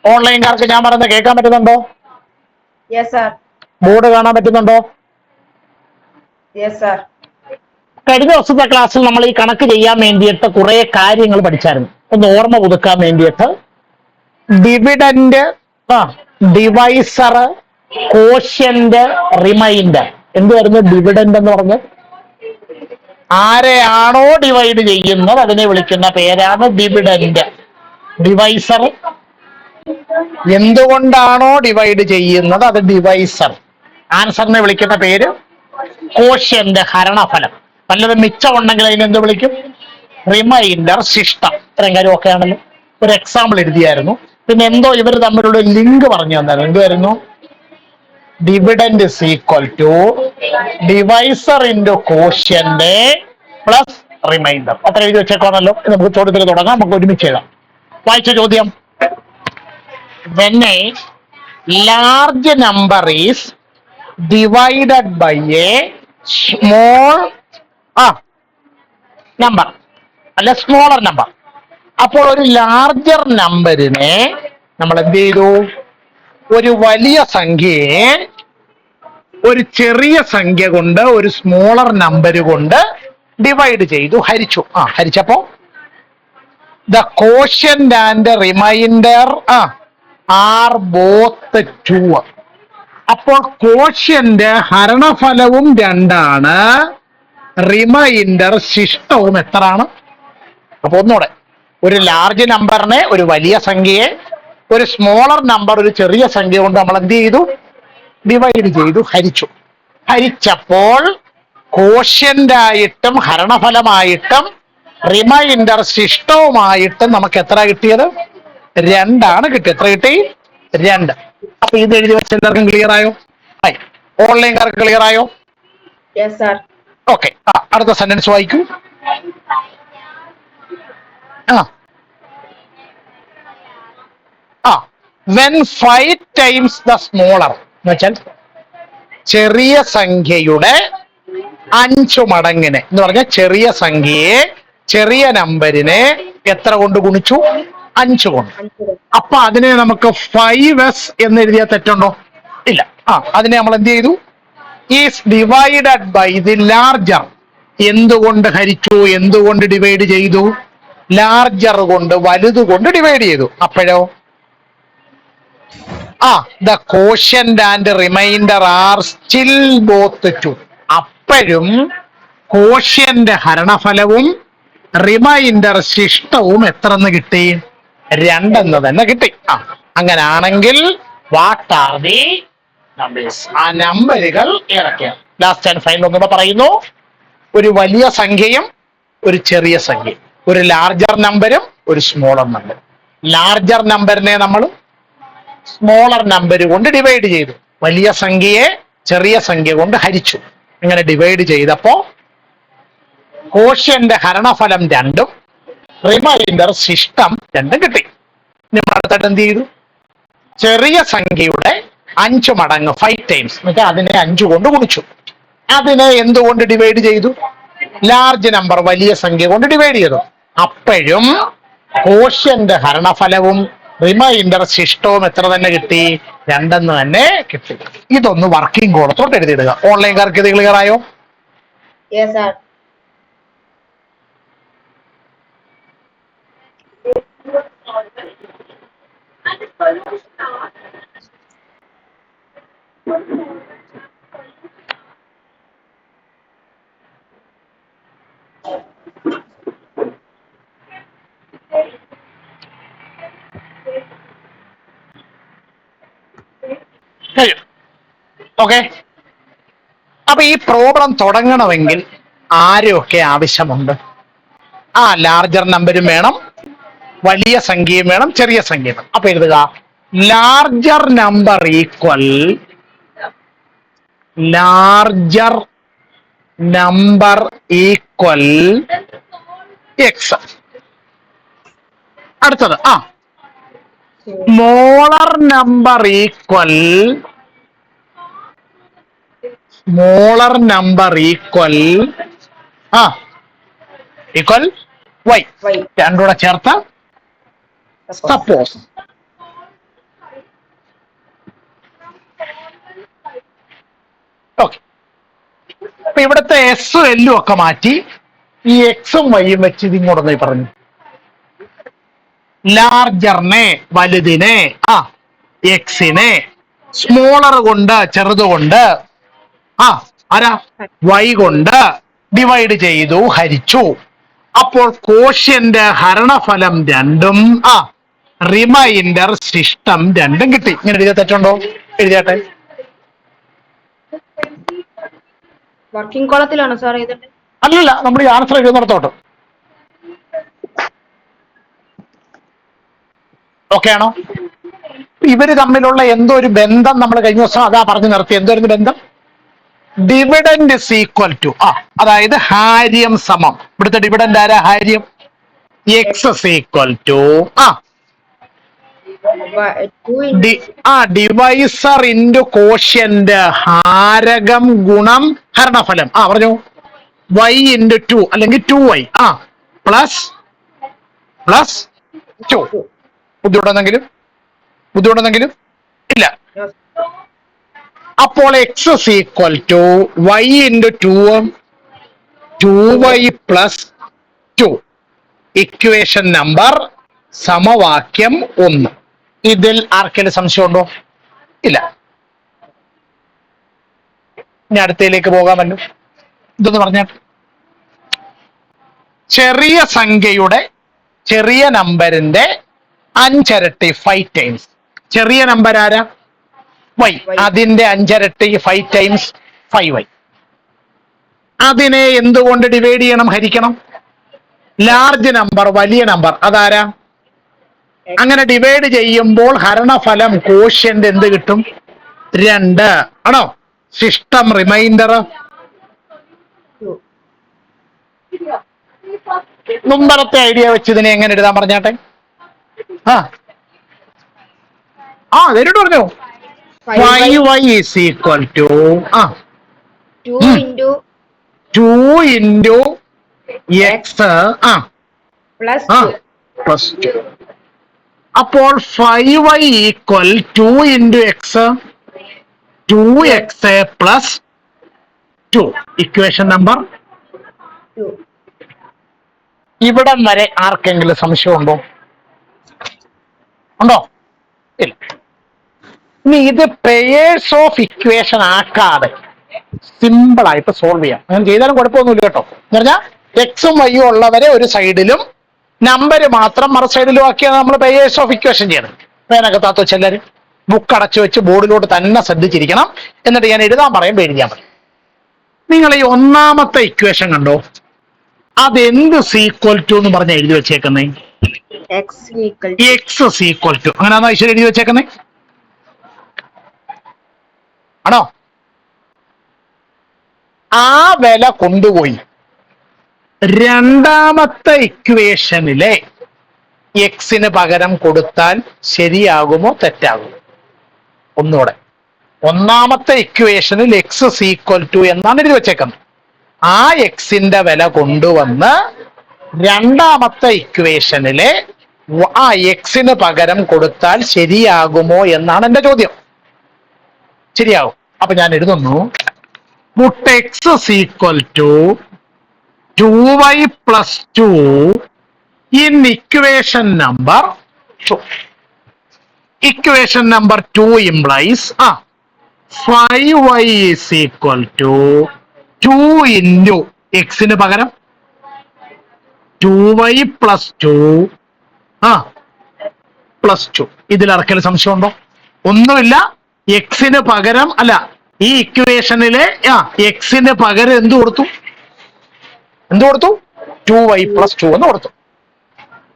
ഓൺലൈൻകാർക്ക് ഞാൻ പറയുന്നത് കേൾക്കാൻ പറ്റുന്നുണ്ടോ? ബോർഡ് കാണാൻ പറ്റുന്നുണ്ടോ? കഴിഞ്ഞ ദിവസത്തെ ക്ലാസ്സിൽ നമ്മൾ ഈ കണക്ക് ചെയ്യാൻ വേണ്ടിയിട്ട് കുറെ കാര്യങ്ങൾ പഠിച്ചായിരുന്നു. ഒന്ന് ഓർമ്മ പുതുക്കാൻ വേണ്ടിയിട്ട് ഡിവിഡന്റ്, ഡിവൈസർ, കോഷ്യന്റ്, റിമൈൻഡർ. എന്തുവായിരുന്നു ഡിവിഡന്റ് എന്ന് പറഞ്ഞ്? ആരെയാണോ ഡിവൈഡ് ചെയ്യുന്നത് അതിനെ വിളിക്കുന്ന പേരാണ് ഡിവിഡന്റ്. ഡിവൈസർ എന്തുകൊണ്ടാണോ ഡിവൈഡ് ചെയ്യുന്നത് അത് ഡിവൈസർ. ആൻസറിനെ വിളിക്കുന്ന പേര് കോഷ്യന്റ്, ഹരണഫലം. വല്ലതും മിച്ചം ഉണ്ടെങ്കിൽ അതിനെന്ത് വിളിക്കും? റിമൈൻഡർ, ശിഷ്ടം. ഇത്രയും കാര്യമൊക്കെ ആണല്ലോ. ഒരു എക്സാമ്പിൾ എഴുതിയായിരുന്നു. പിന്നെ എന്തോ ഇവർ തമ്മിലുള്ള ലിങ്ക് പറഞ്ഞു തന്നായിരുന്നു. എന്തുവായിരുന്നു? Dividend is equal to divisor into quotient plus remainder. അത്ര എഴുതി വെച്ചേക്കാണല്ലോ. നമുക്ക് ചോദ്യത്തിൽ തുടങ്ങാം. നമുക്ക് ഒരുമിച്ച് എഴുതാം. വായിച്ച ചോദ്യം: when a large number is divided by a small number അല്ല സ്മോളർ നമ്പർ. അപ്പോൾ ഒരു ലാർജർ നമ്പറിനെ നമ്മൾ എന്ത് ചെയ്തു? ഒരു വലിയ സംഖ്യയെ ഒരു ചെറിയ സംഖ്യ കൊണ്ട്, ഒരു സ്മോളർ നമ്പർ കൊണ്ട് ഡിവൈഡ് ചെയ്തു, ഹരിച്ചു. ഹരിച്ചപ്പോ the quotient and remainder are both 2. അപ്പോൾ കോഷ്യന്റ് ഹരണഫലവും 2 ആണ്, റിമൈൻഡർ ശിഷ്ടവും എത്രയാണ്? അപ്പൊ ഒന്നുകൂടെ, ഒരു ലാർജ് നമ്പറിനെ, ഒരു വലിയ സംഖ്യയെ, ഒരു സ്മോളർ നമ്പർ, ഒരു ചെറിയ സംഖ്യ കൊണ്ട് നമ്മൾ എന്ത് ചെയ്തു? ഡിവൈഡ് ചെയ്തു, ഹരിച്ചു. ഹരിച്ചപ്പോൾ കോഷ്യന്റ് ആയിട്ടും ഹരണഫലമായിട്ടും റിമൈൻഡർ ശിഷ്ടവുമായിട്ടും നമുക്ക് എത്ര കിട്ടിയത്? 2 ആണ് കിട്ടിയത്. എത്ര കിട്ടി? 2. അപ്പൊ ഇത് എഴുതി വെച്ച എല്ലാവർക്കും ക്ലിയർ ആയോ? ഓൺലൈൻകാർക്ക് ക്ലിയർ ആയോ? ഓക്കെ. അടുത്ത സെന്റൻസ് വായിക്കൂ. when 5 times the smaller എന്ന് വെച്ചാൽ ചെറിയ സംഖ്യയുടെ 5 മടങ്ങിനെ എന്ന് പറഞ്ഞാൽ ചെറിയ സംഖ്യയെ, ചെറിയ നമ്പറിനെ എത്ര കൊണ്ട് ഗുണിച്ചു? 5 കൊണ്ട്. അപ്പൊ അതിനെ നമുക്ക് 5s എന്ന് എഴുതിയാൽ തെറ്റുണ്ടോ? ഇല്ല. അതിനെ നമ്മൾ എന്ത് ചെയ്തു? Is divided by the larger. എന്തുകൊണ്ട് ഹരിച്ചു? എന്തുകൊണ്ട് ഡിവൈഡ് ചെയ്തു? ലാർജർ കൊണ്ട്, വലുത് കൊണ്ട് ഡിവൈഡ് ചെയ്തു. അപ്പോഴോ the quotient and remainder are still both 2. അപ്പോഴും കോഷ്യന്റ് ഹരണഫലവും റിമൈൻഡർ ശിഷ്ടവും എത്രന്ന് കിട്ടി? 2 എന്ന് തന്നെ കിട്ടി. അങ്ങനാണെങ്കിൽ വാട്ട് ആർ ദി നമ്പേഴ്സ്? ആ നമ്പറുകൾ ഏതൊക്കെയാണ്? ലാസ്റ്റ് ആൻഡ് ഫൈനൽ ഒന്നുകൂടെ പറയുന്നു. ഒരു വലിയ സംഖ്യയും ഒരു ചെറിയ സംഖ്യയും, ഒരു ലാർജർ നമ്പരും ഒരു സ്മോളർ നമ്പരും. ലാർജർ നമ്പറിനെ നമ്മൾ സ്മോളർ നമ്പർ കൊണ്ട് ഡിവൈഡ് ചെയ്തു, വലിയ സംഖ്യയെ ചെറിയ സംഖ്യ കൊണ്ട് ഹരിച്ചു. ഇങ്ങനെ ഡിവൈഡ് ചെയ്തപ്പോ കോഷ്യന്റ് ഹരണഫലം 2ഉം റിമൈൻഡർ ശിഷ്ടം 2ഉം കിട്ടി. നമ്മൾ അടുത്തിട്ട് എന്ത് ചെയ്തു? ചെറിയ സംഖ്യയുടെ 5 മടങ്ങ് 5 ടൈംസ് എന്നിട്ട് അതിനെ 5 കൊണ്ട് ഗുണിച്ചു. അതിനെ എന്തുകൊണ്ട് ഡിവൈഡ് ചെയ്തു? ലാർജ് നമ്പർ, വലിയ സംഖ്യ കൊണ്ട് ഡിവൈഡ് ചെയ്തു. അപ്പോഴും കോഷ്യന്റ് ഹരണഫലവും റിമൈൻഡർ ശിഷ്ടവും എത്ര തന്നെ കിട്ടി? 2 എന്ന് തന്നെ കിട്ടി. ഇതൊന്ന് വർക്കിംഗ് കോളത്തോട്ട് എഴുതിയിടുക. ഓൺലൈൻകാർക്ക് ഇത് ക്ലിയർ ആയോ? ഓക്കെ. അപ്പൊ ഈ പ്രോബ്ലം തുടങ്ങണമെങ്കിൽ ആരെയൊക്കെ ആവശ്യമുണ്ട്? ലാർജർ നമ്പരും വേണം, വലിയ സംഖ്യയും വേണം, ചെറിയ സംഖ്യയും വേണം. അപ്പൊ എഴുതുക: ലാർജർ നമ്പർ ഈക്വൽ എക്സ്. അടുത്തത് സ്മോളർ നമ്പർ ഈക്വൽ വൈ. രണ്ടുകൂടെ ചേർത്ത് സപ്പോസ് ഓക്കെ. അപ്പൊ ഇവിടുത്തെ എസും എല്ലും ഒക്കെ മാറ്റി ഈ എക്സും വൈയും വെച്ച് ഇത് ഇങ്ങോട്ടൊന്ന് പറഞ്ഞു. ലാർജറിനെ വലുതിനെ എക്സിനെ സ്മോളർ കൊണ്ട് ചെറുതുകൊണ്ട് ആരാ വൈ കൊണ്ട് ഡിവൈഡ് ചെയ്തു, ഹരിച്ചു. അപ്പോൾ കോഷ്യന്റ് ഹരണഫലം 2ഉം റിമൈൻഡർ ശിഷ്ടം 2ഉം കിട്ടി. ഇങ്ങനെ എഴുതിയ തെറ്റുണ്ടോ? എഴുതിയാട്ടെ. വർക്കിംഗ് കോളത്തിലാണോ സാർ എഴുതേണ്ടത്? അല്ലല്ല, നമ്മൾ ഈ ആൻസർ എഴുതുന്നിടത്തോട്ട്. ഓക്കെ ആണോ? ഇവര് തമ്മിലുള്ള എന്തോ ഒരു ബന്ധം നമ്മൾ കഴിഞ്ഞ ദിവസം അതാ പറഞ്ഞു നിർത്തി. എന്തോരുന്നു ബന്ധം? ഡിവിഡൻഡ് ഇസ് ഈക്വൽ ടു അതായത് ഹാര്യം സമം. ഇവിടുത്തെ ഡിവിഡൻഡ് ആരാ? ഹാര്യം. X is equal to divisor into quotient ഹാരകം ഗുണം ഹരണഫലം. പറഞ്ഞു y ഇൻറ്റു 2 അല്ലെങ്കിൽ 2y പ്ലസ് 2. ബുദ്ധിമുട്ടെന്തെങ്കിലും ഇല്ല. അപ്പോൾ x is equal to y into 2ഉം 2y പ്ലസ് 2. ഇക്വേഷൻ നമ്പർ സമവാക്യം 1. ഇതിൽ ആർക്കെങ്കിലും സംശയമുണ്ടോ? ഇല്ല. ഇനി അടുത്തയിലേക്ക് പോകാമല്ലോ. ഇതൊന്ന് പറഞ്ഞാൽ ചെറിയ സംഖ്യയുടെ ചെറിയ നമ്പറിന്റെ 5 ഇരട്ടി 5 ടൈംസ്. ചെറിയ നമ്പർ ആരാ? y. അതിന്റെ 5 ഇരട്ടി 5 ടൈംസ് 5y. അതിനെ എന്തുകൊണ്ട് ഡിവൈഡ് ചെയ്യണം, ഹരിക്കണം? ലാർജ് നമ്പർ, വലിയ നമ്പർ, അതാരാ? അങ്ങനെ ഡിവൈഡ് ചെയ്യുമ്പോൾ ഹരണഫലം കോഷ്യന്റ് എന്ത് കിട്ടും? 2 ആണോ? ശിഷ്ടം റിമൈൻഡർ മുമ്പത്തെ ഐഡിയ വെച്ച് ഇതിനെ എങ്ങനെ എഴുതാൻ പറഞ്ഞാട്ടെ? നേരിട്ട് പറഞ്ഞു. 5y is equal to 2 into x plus 2. അപ്പോൾ 5y equal 2 into x 2x plus 2. Equation number 2. ഇവിടം വരെ ആർക്കെങ്കിലും സംശയമുണ്ടോ? ഉണ്ടോ? ഇല്ല. ഇനി ഇത് പെയേഴ്സ് ഓഫ് ഇക്വേഷൻ ആക്കാതെ സിമ്പിൾ ആയിട്ട് സോൾവ് ചെയ്യാം. അങ്ങനെ ചെയ്താലും കുഴപ്പമൊന്നുമില്ല കേട്ടോ. എന്ന് പറഞ്ഞാൽ എക്സും വൈയും ഉള്ളവരെ ഒരു സൈഡിലും നമ്പർ മാത്രം മറു സൈഡിലും ആക്കിയാണ് നമ്മൾ പെയേഴ്സ് ഓഫ് ഇക്വേഷൻ ചെയ്യണം. പേനകത്താത്ത വെച്ച് എല്ലാവരും ബുക്ക് അടച്ചു വെച്ച് ബോർഡിലോട്ട് തന്നെ ശ്രദ്ധിച്ചിരിക്കണം. എന്നിട്ട് ഞാൻ എഴുതാൻ പറയുമ്പോൾ എഴുതിയാൽ മതി. നിങ്ങൾ ഈ ഒന്നാമത്തെ ഇക്വേഷൻ കണ്ടോ? അതെന്ത് സീക്വൽ ടു എന്ന് പറഞ്ഞ എഴുതി വെച്ചേക്കുന്നേ? X equal to. അങ്ങനെയാണോ ഈശ്വരൻ എഴുതി വെച്ചേക്കുന്നേ? ആണോ? ആ വില കൊണ്ടുപോയി രണ്ടാമത്തെ ഇക്വേഷനിലെ എക്സിന് പകരം കൊടുത്താൽ ശരിയാകുമോ തെറ്റാകുമോ? ഒന്നുകൂടെ. ഒന്നാമത്തെ ഇക്വേഷനിൽ എക്സ് ഈക്വൽ ടു എന്നാണ് എഴുതി വെച്ചേക്കുന്നത്. ആ എക്സിന്റെ വില കൊണ്ടുവന്ന് രണ്ടാമത്തെ ഇക്വേഷനിലെ ആ എക്സിന് പകരം കൊടുത്താൽ ശരിയാകുമോ എന്നാണ് എന്റെ ചോദ്യം. ശരിയാകും. അപ്പൊ ഞാൻ എഴുതുന്നു put x is equal to 2y plus 2 in equation number 2. Equation number 2 implies 5y is equal to 2 into x ന് പകരം 2y plus 2 plus 2. ഇതിൽ ആർക്കെങ്കിലും സംശയമുണ്ടോ? ഒന്നുമില്ല. എക്സിന് പകരം അല്ല, ഈ ഇക്വേഷനിലെ എക്സിന് പകരം എന്ത് കൊടുത്തു? 2y plus 2 എന്ന് കൊടുത്തു.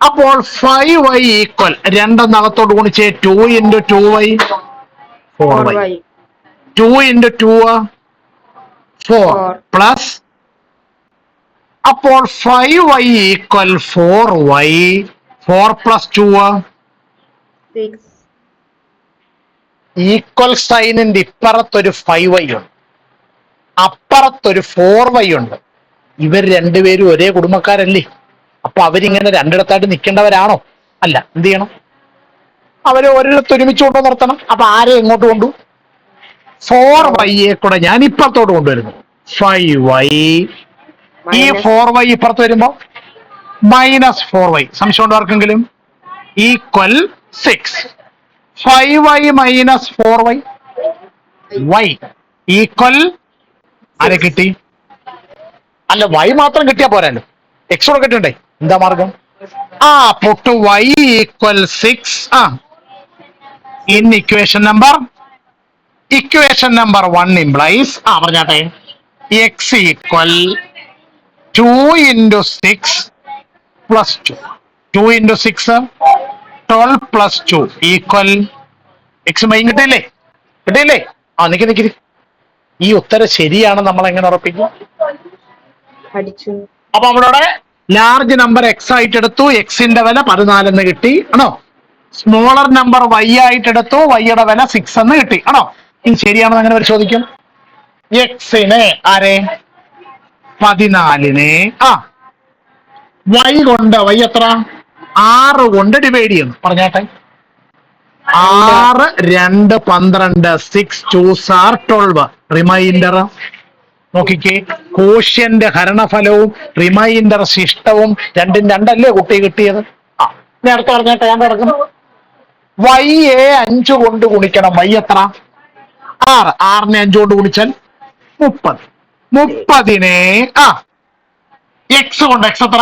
അപ്പോൾ 5y ഈക്വൽ രണ്ടെന്നകത്തോട്ട് ഗുണിച്ച് 2 into 2y 4y. 2 into 2 4 plus അപ്പോൾ 5y equal 4y. 4 plus 2 6. Equal സൈനിന്റെ ഇപ്പുറത്തൊരു 5y ഉണ്ട്, അപ്പുറത്തൊരു 4y ഉണ്ട്. ഇവർ രണ്ടുപേരും ഒരേ കുടുംബക്കാരല്ലേ? അപ്പൊ അവരിങ്ങനെ രണ്ടിടത്തായിട്ട് നിൽക്കേണ്ടവരാണോ? അല്ല. എന്ത് ചെയ്യണം? അവര് ഒരിടത്ത് ഒരുമിച്ച് കൊണ്ടു നിർത്തണം. അപ്പൊ ആരെ എങ്ങോട്ട് കൊണ്ടു? 4y കൂടെ ഞാൻ ഇപ്പുറത്തോട്ട് കൊണ്ടുവരുന്നു. 5y. ഈ 4y ഇപ്പുറത്ത് വരുമ്പോ -4y. സംശയം ഉണ്ടോ ആർക്കെങ്കിലും? Equal 6. 5y - 4y y equal ആരെ കിട്ടി? അല്ല, y മാത്രം കിട്ടിയാ പോരാല്ലോ, x കൂടെ കിട്ടണ്ടേ? എന്താ മാർഗം? Put y equal 6. In equation number 1 implies പറഞ്ഞാട്ടെ x equal 2 into 6 plus 2. 2 into 6 12 plus 2 equal x. Mine കിട്ടിയില്ലേ? കിട്ടിയില്ലേ? നിക്ക്. ഈ ഉത്തരം ശരിയാണ് നമ്മൾ എങ്ങനെ ഉറപ്പിക്കും? അപ്പൊ നമ്മളോടെ ലാർജ് നമ്പർ x ആയിട്ട് എടുത്തു, എക്സിന്റെ വില 14 എന്ന് കിട്ടി ആണോ? സ്മോളർ നമ്പർ y ആയിട്ട് എടുത്തു, y-യുടെ വില 6 എന്ന് കിട്ടി ആണോ? ഇത് ശരിയാണെന്ന് അങ്ങനെ പരിശോധിക്കും. എക്സിനെ ആരെ 14-നെ y കൊണ്ട്, y എത്ര? 6 കൊണ്ട് ഡിവൈഡ് ചെയ്യുന്നു. പറഞ്ഞാട്ടെ 6 2 12 6 2s are 12. റിമൈൻഡർ നോക്കിക്കേ, കോഷ്യന്റ് ഹരണഫലവും റിമൈൻഡർ ശിഷ്ടവും രണ്ടും രണ്ടല്ലേ കുട്ടി കിട്ടിയത്? നേരത്തെ പറഞ്ഞാട്ടെ ഞാൻ കിടക്കുന്നു. y യെ 5 കൊണ്ട് ഗുണിക്കണം. y എത്ര? 6. 6-നെ 5 കൊണ്ട് ഗുണിച്ചാൽ 30. 30-നെ x കൊണ്ട്, x എത്ര?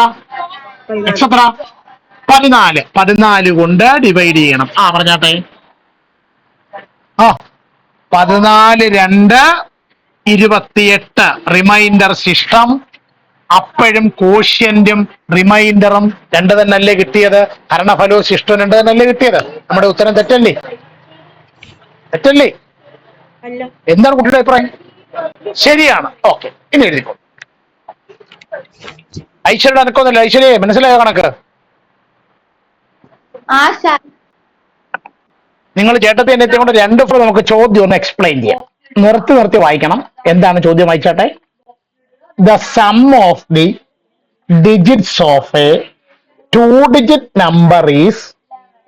14. 14 കൊണ്ട് ഡിവൈഡ് ചെയ്യണം. പറഞ്ഞാട്ടെ 14 2 28. റിമൈൻഡർ ശിഷ്ടം. അപ്പോഴും കോഷ്യന്റും റിമൈൻഡറും രണ്ട് തന്നെയല്ലേ കിട്ടിയത്? ഹരണഫലവും ശിഷ്ടവും രണ്ട് തന്നെയല്ലേ കിട്ടിയത്? നമ്മുടെ ഉത്തരം തെറ്റല്ലേ? തെറ്റല്ലേ? എന്താണ് കുട്ടിയുടെ അഭിപ്രായം? ശരിയാണ്. ഓക്കെ, ഇനി എഴുതിക്കോ. ഐശ്വര്യയുടെ അനക്കൊന്നുമില്ല. ഐശ്വര്യ മനസ്സിലായോ കണക്ക്? നിങ്ങൾ ചേട്ടത്തി എന്നെ കൊണ്ട് രണ്ട് നമുക്ക് ചോദ്യം ഒന്ന് എക്സ്പ്ലെയിൻ ചെയ്യാം. നിർത്തി വായിക്കണം. എന്താണ് ചോദ്യം? വായിച്ചാട്ടെ. The sum of the digits of a 2-digit number is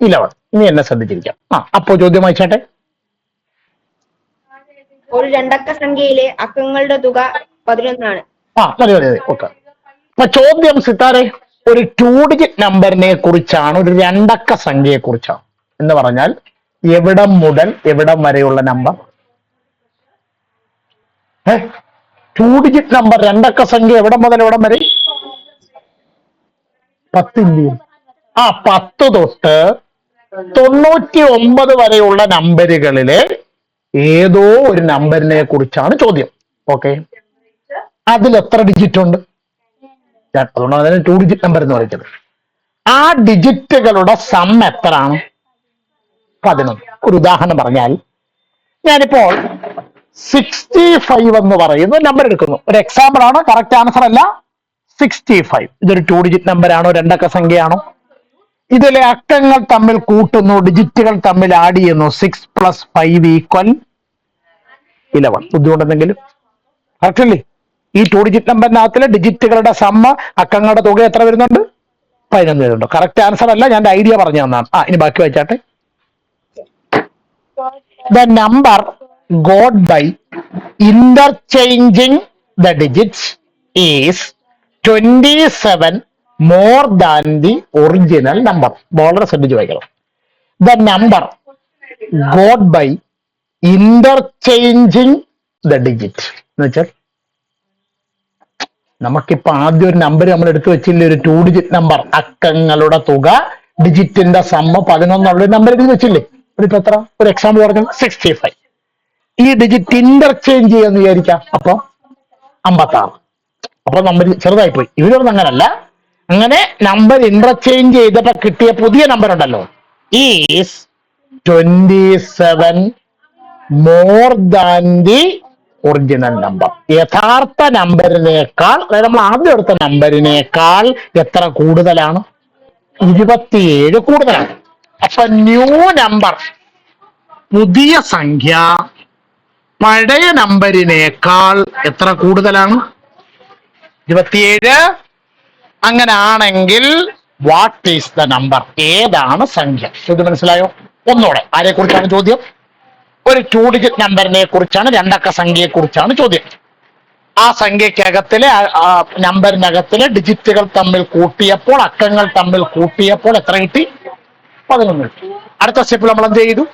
11. ഇനി എന്നെ ശ്രദ്ധിച്ചിരിക്കാം. അപ്പോ ചോദ്യം വായിച്ചാട്ടെ. ഒരു രണ്ടക്ക സംഖ്യയിലെ അക്കങ്ങളുടെ തുക 11 ആണ്. മതി. ഓക്കെ. അപ്പൊ ചോദ്യം സിത്താരെ ഒരു 2-digit നമ്പറിനെ കുറിച്ചാണ്, ഒരു രണ്ടക്ക സംഖ്യയെ കുറിച്ചാണ്. എന്ന് പറഞ്ഞാൽ എവിടം മുതൽ എവിടം വരെയുള്ള നമ്പർ? 2-digit നമ്പർ, രണ്ടക്ക സംഖ്യ എവിടം മുതൽ എവിടം വരെ? 10 10 തൊട്ട് 99 വരെയുള്ള നമ്പറുകളിലെ ഏതോ ഒരു നമ്പറിനെ കുറിച്ചാണ് ചോദ്യം. ഓക്കെ, അതിൽ എത്ര ഡിജിറ്റ് ഉണ്ട്? അതുകൊണ്ടാണ് അതിന് 2-digit നമ്പർ എന്ന് പറയുന്നത്. ആ ഡിജിറ്റുകളുടെ സം എത്രയാണ്? 11. ഒരു ഉദാഹരണം പറഞ്ഞാൽ, ഞാനിപ്പോൾ 65 എന്ന് പറയുന്ന നമ്പർ എടുക്കുന്നു. ഒരു എക്സാമ്പിൾ ആണ്, കറക്റ്റ് ആൻസർ അല്ല. 65 ഇതൊരു 2-digit നമ്പറാണോ? രണ്ടക്ക സംഖ്യയാണോ? ഇതിലെ അക്കങ്ങൾ തമ്മിൽ കൂട്ടുന്നു, ഡിജിറ്റുകൾ തമ്മിൽ ആഡ് ചെയ്യുന്നു. 6 + 5 = 11. ബുദ്ധിമുട്ടെന്തെങ്കിലും? കറക്റ്റ് അല്ലേ? ഈ 2-digit നമ്പറിനകത്തിലെ ഡിജിറ്റുകളുടെ സമ്മ, അക്കങ്ങളുടെ തുക എത്ര വരുന്നുണ്ട്? 11 വരുന്നുണ്ട്. കറക്റ്റ് ആൻസർ അല്ല, ഞാൻ ഐഡിയ പറഞ്ഞു തന്നാണ്. ഇനി ബാക്കി വായിച്ചാട്ടെ. The number got by interchanging the digits is 27 more than the original number. വളരെ ശ്രദ്ധിച്ച് വായിക്കണം. The number got by interchanging the digit എന്ന് വെച്ചാൽ, നമുക്കിപ്പോ ആദ്യം ഒരു നമ്പർ നമ്മൾ എടുത്തു വെച്ചില്ലേ, ഒരു 2-digit നമ്പർ, അക്കങ്ങളുടെ തുക, ഡിജിറ്റിന്റെ സമ്മ 11 ഉള്ള നമ്പർ എടുത്ത് വെച്ചില്ലേ? ഇപ്പൊ എത്ര? ഒരു എക്സാമ്പിൾ പറഞ്ഞു, 65. ഈ ഡിജിറ്റ് ഇന്റർചേഞ്ച് ചെയ്യാന്ന് വിചാരിക്കാം, അപ്പൊ 56. അപ്പൊ നമ്പർ ചെറുതായി പോയി. ഇവരൊന്നും അങ്ങനല്ല. അങ്ങനെ നമ്പർ ഇന്റർചേഞ്ച് ചെയ്തപ്പോ കിട്ടിയ പുതിയ നമ്പർ ഉണ്ടല്ലോ, is 27 more than the original number. യഥാർത്ഥ നമ്പറിനേക്കാൾ, അതായത് നമ്മൾ ആദ്യം എടുത്ത നമ്പറിനേക്കാൾ എത്ര കൂടുതലാണ്? 27 കൂടുതലാണ്. അപ്പൊ ന്യൂ നമ്പർ, പുതിയ സംഖ്യ പഴയ നമ്പറിനേക്കാൾ എത്ര കൂടുതലാണ്? 27. അങ്ങനെ ആണെങ്കിൽ വാട്ട് ഈസ് ദ നമ്പർ? ഏതാണ് സംഖ്യ? ഇത് മനസ്സിലായോ? ഒന്നുകൂടെ ആരെ കുറിച്ചാണ് ചോദ്യം? ഒരു 2 ഡിജിറ്റ് നമ്പറിനെ കുറിച്ചാണ്, രണ്ടക്ക സംഖ്യയെ കുറിച്ചാണ് ചോദ്യം. ആ സംഖ്യക്കകത്തിലെ നമ്പറിനകത്തിലെ ഡിജിറ്റുകൾ തമ്മിൽ കൂട്ടിയപ്പോൾ, അക്കങ്ങൾ തമ്മിൽ കൂട്ടിയപ്പോൾ എത്ര കിട്ടി? 11 കിട്ടി. അടുത്ത സ്റ്റെപ്പിൽ നമ്മൾ എന്ത് ചെയ്തു?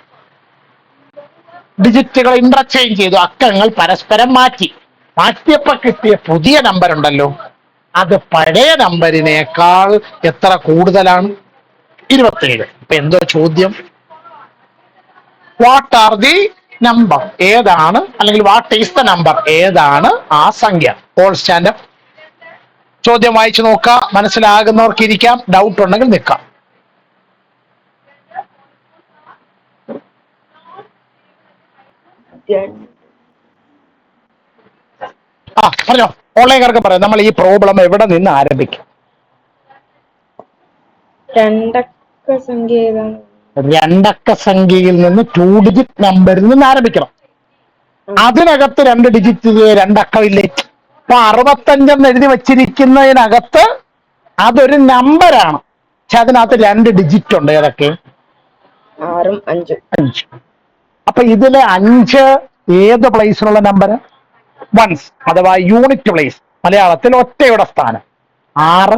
ഡിജിറ്റുകൾ ഇന്റർചേഞ്ച് ചെയ്തു, അക്കങ്ങൾ പരസ്പരം മാറ്റിയപ്പോൾ കിട്ടിയ പുതിയ നമ്പർ ഉണ്ടല്ലോ, അത് പഴയ നമ്പറിനേക്കാൾ എത്ര കൂടുതലാണ്? 27. ഇപ്പൊ എന്തോ ചോദ്യം? What are the number? ഏതാണ്, അല്ലെങ്കിൽ വാട്ട് ഈസ് ദ നമ്പർ? ഏതാണ് ആ സംഖ്യ? All stand. ചോദ്യം വായിച്ചു നോക്കുക. മനസ്സിലാകുന്നവർക്ക് ഇരിക്കാം, ഡൗട്ട് ഉണ്ടെങ്കിൽ നിൽക്കാം. പറഞ്ഞോ, ഓൺലൈൻകാർക്ക് പറയാം. നമ്മൾ ഈ പ്രോബ്ലം എവിടെ നിന്ന് ആരംഭിക്കും? രണ്ടക്ക സംഖ്യ ഏതാണ്? രണ്ടക്ക സംഖ്യയിൽ നിന്ന് 2 ഡിജിറ്റ് നമ്പറിൽ നിന്ന് ആരംഭിക്കണം. അതിനകത്ത് 2 ഡിജിറ്റ് രണ്ടക്കമില്ലേ? അപ്പൊ 65 എന്ന് എഴുതി വച്ചിരിക്കുന്നതിനകത്ത് അതൊരു നമ്പറാണ്, പക്ഷെ അതിനകത്ത് 2 ഡിജിറ്റ് ഉണ്ട്. ഏതൊക്കെ? 6ഉം 5ഉം. 5. അപ്പൊ ഇതിലെ 5 ഏത് പ്ലേസിലുള്ള നമ്പർ? വൺസ്, അഥവാ യൂണിറ്റ് പ്ലേസ്, മലയാളത്തിൽ ഒറ്റയുടെ സ്ഥാനം. 6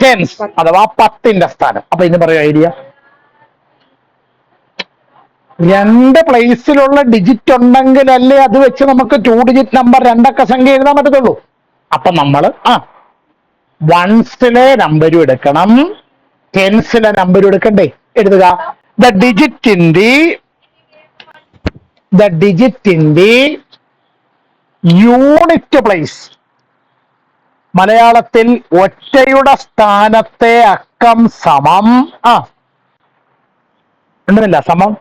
ടെൻസ്, അഥവാ 10ന്റെ സ്ഥാനം. അപ്പൊ ഇന്ന് പറയൂ ഐഡിയ. 2 പ്ലേസിലുള്ള ഡിജിറ്റ് ഉണ്ടെങ്കിലല്ലേ അത് വെച്ച് നമുക്ക് 2 ഡിജിറ്റ് നമ്പർ, രണ്ടക്ക സംഖ്യ എഴുതാൻ പറ്റത്തുള്ളൂ. അപ്പൊ നമ്മൾ വൺസിലെ നമ്പരും എടുക്കണം, ടെൻസിലെ നമ്പരും എടുക്കണ്ടേ? എഴുതുക. The digit in the unit place. മലയാളത്തിൽ ഒറ്റയുടെ സ്ഥാനത്തെ അക്കം സമം ഉണ്ടെന്നില്ല, സമം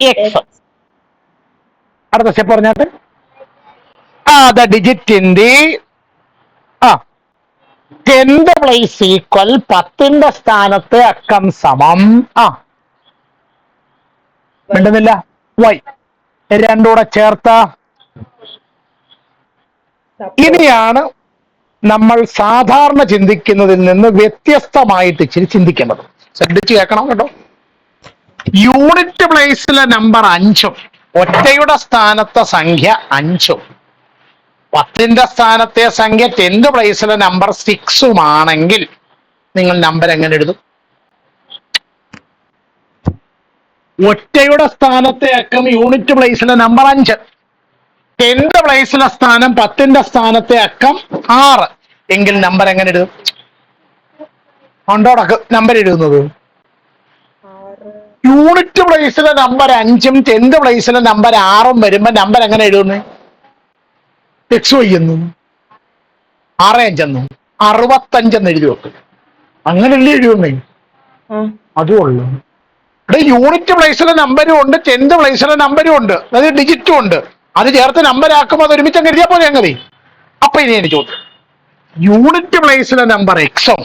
എക്സ്. അടുത്ത സ്റ്റെപ്പ് പറഞ്ഞാട്ട് the digit in the 10th place equal 10ന്റെ സ്ഥാനത്തെ അക്കം സമം ഉണ്ടെന്നില്ല വൈ. രണ്ടൂടെ ചേർത്ത. ഇനിയാണ് നമ്മൾ സാധാരണ ചിന്തിക്കുന്നതിൽ നിന്ന് വ്യത്യസ്തമായിട്ട് ഇച്ചിരി ചിന്തിക്കേണ്ടത്. ശ്രദ്ധിച്ച് കേൾക്കണം കേട്ടോ. യൂണിറ്റ് പ്ലേസിലെ നമ്പർ 5ഉം ഒറ്റയുടെ സ്ഥാനത്തെ സംഖ്യ 5ഉം 10ന്റെ സ്ഥാനത്തെ സംഖ്യ 10th പ്ലേസിലെ നമ്പർ 6ഉം ആണെങ്കിൽ നിങ്ങൾ നമ്പർ എങ്ങനെ എഴുതും? ഒറ്റയുടെ സ്ഥാനത്തെ അക്കം യൂണിറ്റ് പ്ലേസിലെ നമ്പർ 5, 10th പ്ലേസിലെ സ്ഥാനം 10ന്റെ സ്ഥാനത്തെ അക്കം 6 എങ്കിൽ നമ്പർ എങ്ങനെ എഴുതും? ഉണ്ടോടക്ക് നമ്പർ എഴുതുന്നത്? യൂണിറ്റ് പ്ലേസിലെ നമ്പർ 5ഉം 10th പ്ലേസിലെ നമ്പർ 6ഉം വരുമ്പോ നമ്പർ എങ്ങനെ എഴുതുന്നു? എക്സ് വൈ എന്നും 6 5 65 എഴുതി വെക്കും. അങ്ങനല്ലേ എഴുതുന്നേ? അതുള്ളൂ. ഇവിടെ യൂണിറ്റ് പ്ലേസിലെ നമ്പരും ഉണ്ട്, 10th പ്ലേസിലെ നമ്പരും ഉണ്ട്, അതായത് ഡിജിറ്റും ഉണ്ട്. അത് ചേർത്ത് നമ്പർ ആക്കുമ്പോൾ അത് ഒരുമിച്ച് അങ്ങ് എഴുതിയാൽ പോലെ അങ്ങനെ. അപ്പൊ ഇനി എനിക്ക് ചോദ്യം, യൂണിറ്റ് പ്ലേസിലെ നമ്പർ എക്സും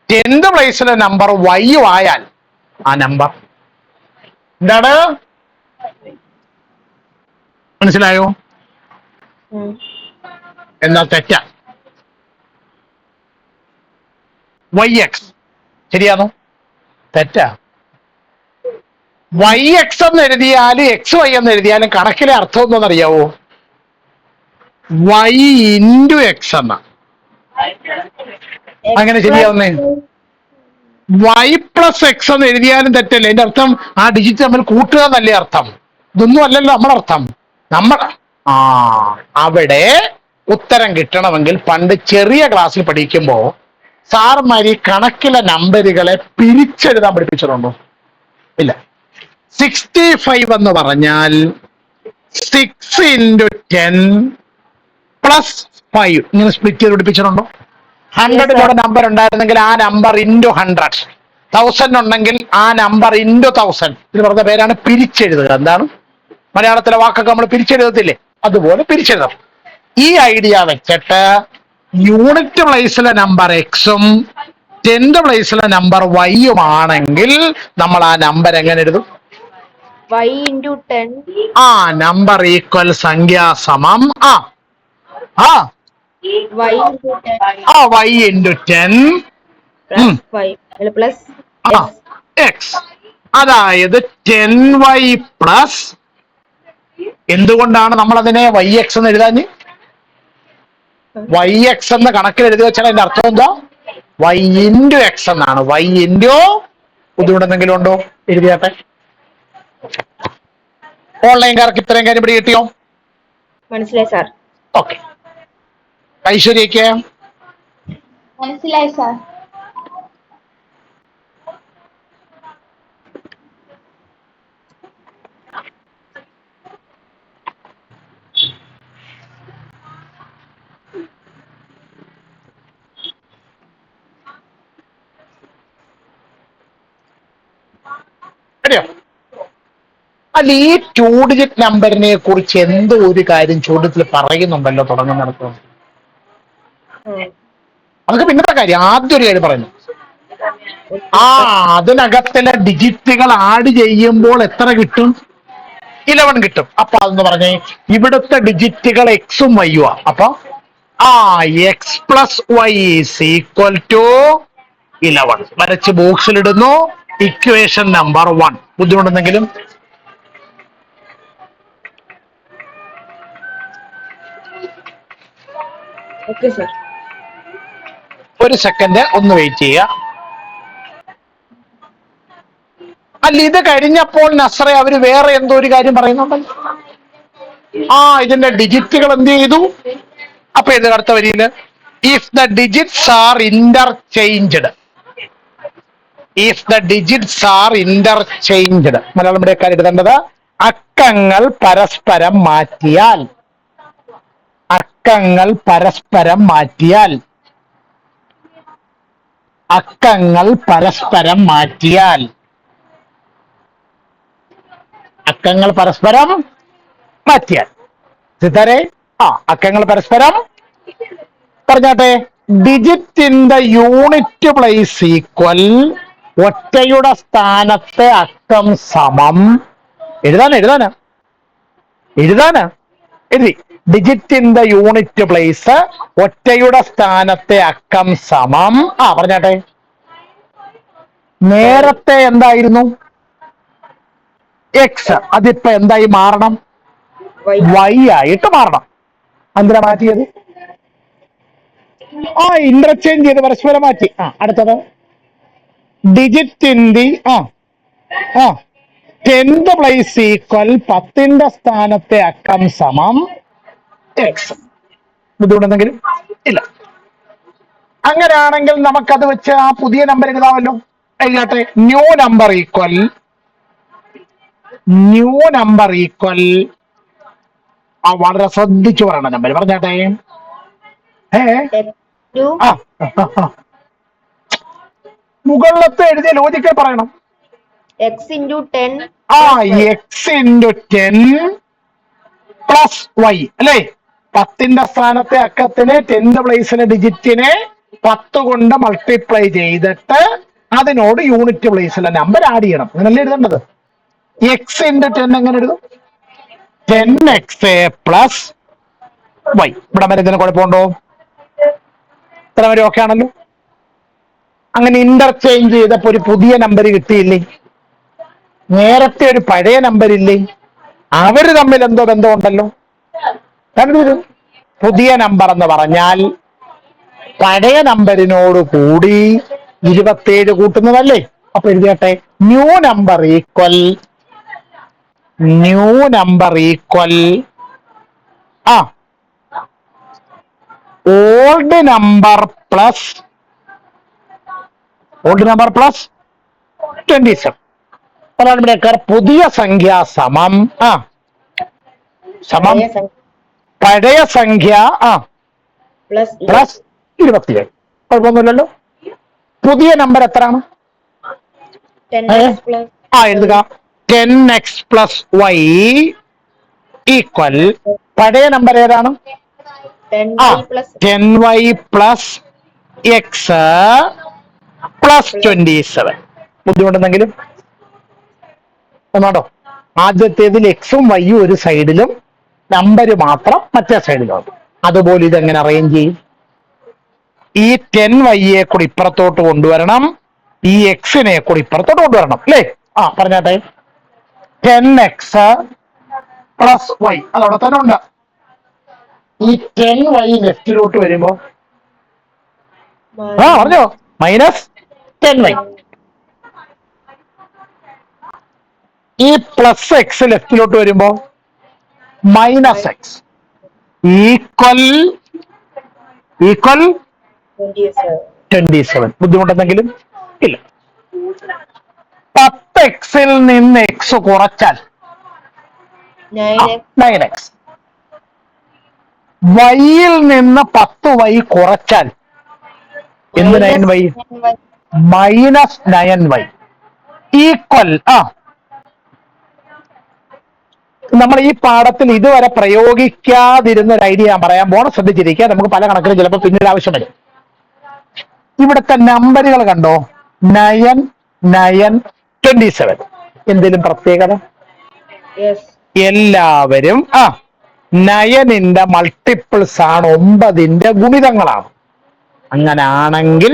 10th പ്ലേസിലെ നമ്പർ വൈയും ആയാൽ ആ നമ്പർ എന്താണ്? മനസ്സിലായോ? എന്നാൽ തെറ്റാ. വൈ എക്സ് ശരിയാണോ? തെറ്റാ. വൈ എക്സ് എന്ന് എഴുതിയാലും എക്സ് വൈ എന്ന് എഴുതിയാലും കണക്കിലെ അർത്ഥം എന്താണെന്നറിയാവോ? വൈ ഇൻറ്റു എക്സ് എന്ന. അങ്ങനെ ശരിയാവുന്നേ? വൈ പ്ലസ് എക്സ് എന്ന് എഴുതിയാലും തെറ്റല്ലേ? എന്റെ അർത്ഥം ആ ഡിജിറ്റ് തമ്മിൽ കൂട്ടുക എന്നല്ലേ അർത്ഥം? ഇതൊന്നും അല്ലല്ലോ നമ്മുടെ അർത്ഥം. അവിടെ ഉത്തരം കിട്ടണമെങ്കിൽ പണ്ട് ചെറിയ ക്ലാസ്സിൽ പഠിക്കുമ്പോ സാറന്മാർ ഈ കണക്കിലെ നമ്പറുകളെ പിരിച്ചെഴുതാൻ പഠിപ്പിച്ചിട്ടുണ്ടോ? ഇല്ല. 65 എന്ന് പറഞ്ഞാൽ 6 × 10 + 5 ഇങ്ങനെ സ്പ്ലിറ്റ് ചെയ്ത് പഠിപ്പിച്ചിട്ടുണ്ടോ? 100 നമ്പർ ഉണ്ടായിരുന്നെങ്കിൽ ആ നമ്പർ ഇൻറ്റു 100, 1000 ഉണ്ടെങ്കിൽ ആ നമ്പർ ഇൻറ്റു 1000. ഇത് പറഞ്ഞ പേരാണ് പിരിച്ചെഴുതുക. എന്താണ്? മലയാളത്തിലെ വാക്കൊക്കെ നമ്മൾ പിരിച്ചെഴുതത്തില്ലേ, അതുപോലെ പിരിച്ചെഴുതാം. ഈ ഐഡിയ വെച്ചിട്ട് യൂണിറ്റ് പ്ലേസിലെ നമ്പർ എക്സും 10th പ്ലേസിലെ നമ്പർ വൈയും ആണെങ്കിൽ നമ്മൾ ആ നമ്പർ എങ്ങനെ എഴുതും? y × 10. നമ്പർ ഈക്വൽ സംഖ്യാ സമം y × 10. y × 10 + 5 + x. അതായത് 10y പ്ലസ്, എന്തുകൊണ്ടാണ് നമ്മൾ അതിനെ വൈ എക്സ് എന്ന് എഴുതാഞ്ഞ്? വൈ എക്സ് എന്ന് കണക്കിൽ എഴുതി വെച്ചാൽ അതിന്റെ അർത്ഥം എന്താ? വൈ ഇൻറ്റു എക്സ് എന്നാണ്. വൈ ഇൻറ്റു, ബുദ്ധിമുട്ടെന്തെങ്കിലും ഉണ്ടോ? എഴുതിയാട്ടെ. ഓൺലൈൻകാർക്ക് ഇത്രയും കാര്യം ഇവിടെ കിട്ടിയോ? മനസ്സിലായി സാർ. ഓക്കെ. ഐശ്വര്യക്ക് മനസ്സിലായി സാർ. അറിയോ? അല്ല, ഈ 2 ഡിജിറ്റ് നമ്പറിനെ കുറിച്ച് എന്തോ ഒരു കാര്യം ചോദ്യത്തിൽ പറയുന്നുണ്ടല്ലോ തുടങ്ങുന്നിടത്ത്. അതൊക്കെ പിന്നത്തെ കാര്യം. ആദ്യം ഒരു കാര്യം പറയുന്നു, അതിനകത്തിലെ ഡിജിറ്റുകൾ ആഡ് ചെയ്യുമ്പോൾ എത്ര കിട്ടും? 11 കിട്ടും. അപ്പൊ അതെന്ന് പറഞ്ഞേ, ഇവിടുത്തെ ഡിജിറ്റുകൾ എക്സും വൈയുവാ. അപ്പൊ x plus y is equal to 11. വരച്ച് ബോക്സിലിടുന്നു. Equation number 1. ബുദ്ധിമുട്ടെന്തെങ്കിലും? ഒരു സെക്കൻഡ് ഒന്ന് വെയിറ്റ് ചെയ്യുക. അല്ല, ഇത് കഴിഞ്ഞപ്പോൾ നസ്രെ അവര് വേറെ എന്തോ ഒരു കാര്യം പറയുന്നുണ്ടല്ലോ. ഇതിന്റെ ഡിജിറ്റുകൾ എന്ത് ചെയ്തു? അപ്പൊ ഇത് അടുത്ത വരിയില്, if the digits are interchanged, if the digits are interchanged, Malayalam ഇവിടെക്കാർ എഴുതേണ്ടത് അക്കങ്ങൾ പരസ്പരം മാറ്റിയാൽ, അക്കങ്ങൾ പരസ്പരം മാറ്റിയാൽ, അക്കങ്ങൾ പരസ്പരം മാറ്റിയാൽ, അക്കങ്ങൾ പരസ്പരം മാറ്റിയാൽ, സിതാരെ അക്കങ്ങൾ പരസ്പരം പറഞ്ഞാട്ടെ. Digit in the unit place equal, ഒറ്റയുടെ സ്ഥാനത്തെ അക്കം സമം, എഴുതാനാ എഴുതി. Digit in the unit place, ഒറ്റയുടെ സ്ഥാനത്തെ അക്കം സമം, പറഞ്ഞാട്ടെ. നേരത്തെ എന്തായിരുന്നു? എക്സ്. അതിപ്പോ എന്തായി മാറണം? വൈ ആയിട്ട് മാറണം. എന്തിനാ മാറ്റിയത്? ഇന്റർചേഞ്ച് ചെയ്ത് പരസ്പരം മാറ്റി. അടുത്തത് digit in the 10th place equal, 10ന്റെ സ്ഥാനത്തെ അക്കം സമം എക്സ്. ബുദ്ധിമുട്ടെന്തെങ്കിലും? ഇല്ല. അങ്ങനെയാണെങ്കിൽ നമുക്കത് വെച്ച് ആ പുതിയ നമ്പർ എഴുതാമല്ലോ. എഴുതാട്ടെ. ന്യൂ നമ്പർ ഈക്വൽ വളരെ ശ്രദ്ധിച്ചു പറയണ നമ്പർ പറഞ്ഞാട്ടെ. മുകളിലത്തെ എഴുതിയ ലോജിക്കൽ പറയണം. എക്സ് ഇൻറ്റു 10 പ്ലസ് വൈ അല്ലേ? 10ന്റെ സ്ഥാനത്തെ അക്കത്തിനെ 10th പ്ലേസിലെ ഡിജിറ്റിനെ 10 കൊണ്ട് മൾട്ടിപ്ലൈ ചെയ്തിട്ട് അതിനോട് യൂണിറ്റ് പ്ലേസിലെ നമ്പർ ആഡ് ചെയ്യണം. അങ്ങനല്ലേ എഴുതേണ്ടത്? എക്സ് ഇൻറ്റു 10 എങ്ങനെ എഴുതും? 10x plus Y. ഇവിടെ വരെ ഇതിന് കുഴപ്പമുണ്ടോ? ഇത്ര വരെ ഓക്കെ ആണല്ലോ. അങ്ങനെ ഇന്റർചേഞ്ച് ചെയ്തപ്പോ ഒരു പുതിയ നമ്പർ കിട്ടിയില്ലേ? നേരത്തെ ഒരു പഴയ നമ്പർ ഇല്ലേ? അവര് തമ്മിൽ എന്തോ ബന്ധമുണ്ടല്ലോ. പുതിയ നമ്പർ എന്ന് പറഞ്ഞാൽ പഴയ നമ്പറിനോട് കൂടി 27 കൂട്ടുന്നതല്ലേ? അപ്പൊ എഴുതിയാട്ടെ. New number equal old number plus 27. പുതിയ സംഖ്യ സമം പഴയ സംഖ്യ പ്ലസ് 27. കുഴപ്പമൊന്നുമില്ലല്ലോ. പുതിയ നമ്പർ എത്രയാണ്? എഴുതുക. 10x പ്ലസ് വൈ ഈക്വൽ, പഴയ നമ്പർ ഏതാണ്? 10y plus X plus 27. ബുദ്ധിമുട്ടെന്തെങ്കിലും? ഒന്നാട്ടോ. ആദ്യത്തേതിൽ എക്സും വൈയും ഒരു സൈഡിലും നമ്പര് മാത്രം മറ്റേ സൈഡിലും. അതുപോലെ ഇതെങ്ങനെ അറേഞ്ച് ചെയ്യും? ഈ 10y കൂടി ഇപ്പുറത്തോട്ട് കൊണ്ടുവരണം, ഈ എക്സിനെ കൂടി ഇപ്പുറത്തോട്ട് കൊണ്ടുവരണം അല്ലേ? പറഞ്ഞാട്ടെ 10x പ്ലസ് വൈ അതവിടെ തന്നെ ഉണ്ട്. ഈ 10y ലെഫ്റ്റിലോട്ട് വരുമ്പോ പറഞ്ഞോ മൈനസ് 10y. ഈ പ്ലസ് എക്സ് ലെഫ്റ്റിലോട്ട് വരുമ്പോ മൈനസ് എക്സ് ഈക്വൽ 27. ബുദ്ധിമുട്ടെന്തെങ്കിലും ഇല്ല. 10x നിന്ന് എക്സ് കുറച്ചാൽ 9x. വൈയിൽ നിന്ന് 10y കുറച്ചാൽ എന്ത് 9y മൈനസ് 9y ഈക്വൽ. നമ്മൾ ഈ പാഠത്തിൽ ഇതുവരെ പ്രയോഗിക്കാതിരുന്ന ഒരു ഐഡിയ ഞാൻ പറയാൻ പോണം, ശ്രദ്ധിച്ചിരിക്കുക. നമുക്ക് പല കണക്കിലും ചിലപ്പോൾ പിന്നീട് ആവശ്യം വരും. ഇവിടുത്തെ നമ്പറുകൾ കണ്ടോ 9 9 27. എന്തെങ്കിലും പ്രത്യേകത? എല്ലാവരും 9ന്റെ മൾട്ടിപ്പിൾസ് ആണ്, 9ന്റെ ഗുണിതങ്ങളാണ്. അങ്ങനെ ആണെങ്കിൽ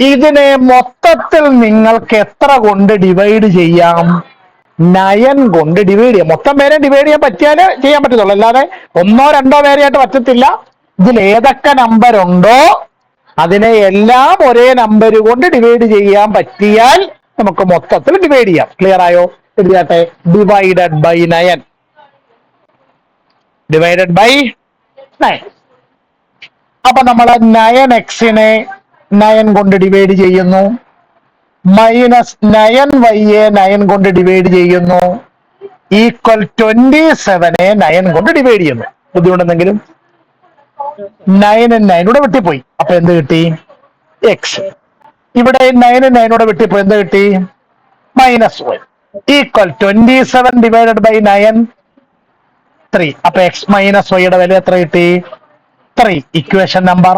ഇതിനെ മൊത്തത്തിൽ നിങ്ങൾക്ക് എത്ര കൊണ്ട് ഡിവൈഡ് ചെയ്യാം? 9 കൊണ്ട് ഡിവൈഡ് ചെയ്യാം. മൊത്തം പേരെ ഡിവൈഡ് ചെയ്യാൻ പറ്റിയാൽ ചെയ്യാൻ പറ്റത്തുള്ളൂ, അല്ലാതെ 1 2 പേരെയായിട്ട് പറ്റത്തില്ല. ഇതിൽ ഏതൊക്കെ നമ്പർ ഉണ്ടോ അതിനെ എല്ലാം ഒരേ നമ്പർ കൊണ്ട് ഡിവൈഡ് ചെയ്യാൻ പറ്റിയാൽ നമുക്ക് മൊത്തത്തിൽ ഡിവൈഡ് ചെയ്യാം. ക്ലിയർ ആയോ? എഴുതിയാട്ടെ ഡിവൈഡഡ് ബൈ 9. Divided by 9. അപ്പൊ നമ്മൾ 9x-നെ 9 കൊണ്ട് ഡിവൈഡ് ചെയ്യുന്നു, മൈനസ് 9y-യെ 9 കൊണ്ട് ഡിവൈഡ് ചെയ്യുന്നു, ഈക്വൽ 27-നെ 9 കൊണ്ട് ഡിവൈഡ് ചെയ്യുന്നു. ബുദ്ധിമുട്ടെന്തെങ്കിലും? 9 9 വെട്ടിപ്പോയി. അപ്പൊ എന്ത് കിട്ടി? എക്സ്. ഇവിടെ 9 9 വെട്ടിപ്പോയി. എന്ത് കിട്ടി? Minus y equal 27 divided by 9 3. അപ്പൊ എക്സ് മൈനസ് വൈയുടെ വില എത്ര കിട്ടി? 3. Equation number.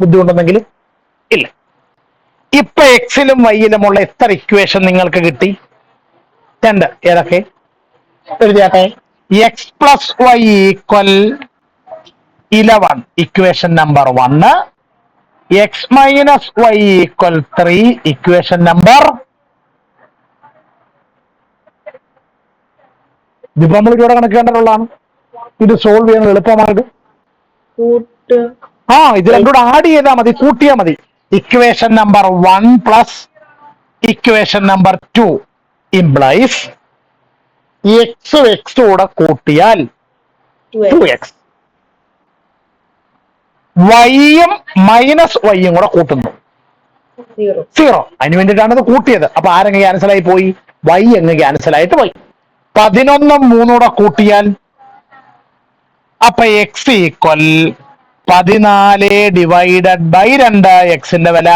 ബുദ്ധിമുട്ടെന്തെങ്കിലും ഇല്ല. ഇപ്പൊ എക്സിലും വൈയിലുമുള്ള എത്ര ഇക്വേഷൻ നിങ്ങൾക്ക് കിട്ടി? 2. ഏതൊക്കെ? എഴുതിയാട്ടെ. X plus y equal 11 equation number 1. X minus y equal 3 equation number. ഇതിപ്പോ നമ്മൾ ഇവിടെ കണക്കേണ്ടതുള്ളതാണ്. ഇത് സോൾവ് ചെയ്യാൻ എളുപ്പമായിട്ട് ഇത് രണ്ടും കൂടെ ആഡ് ചെയ്താൽ മതി, കൂട്ടിയാൽ മതി. Equation number 1 plus equation number 2 implies എക്സും എക്സും കൂടെ കൂട്ടിയാൽ 2x. വൈയും മൈനസ് വൈയും കൂടെ കൂട്ടുന്നു 0. അതിന് വേണ്ടിയിട്ടാണ് ഇത് കൂട്ടിയത്. അപ്പൊ ആരെങ്ങ് ക്യാൻസൽ ആയി പോയി? വൈ അങ്ങ് ക്യാൻസൽ ആയിട്ട് പോയി. 11 3 കൂടെ കൂട്ടിയാൽ അപ്പൊ എക്സ് ഈക്വൽ 14 ഡിവൈഡഡ് ബൈ 2. എക്സിന്റെ വില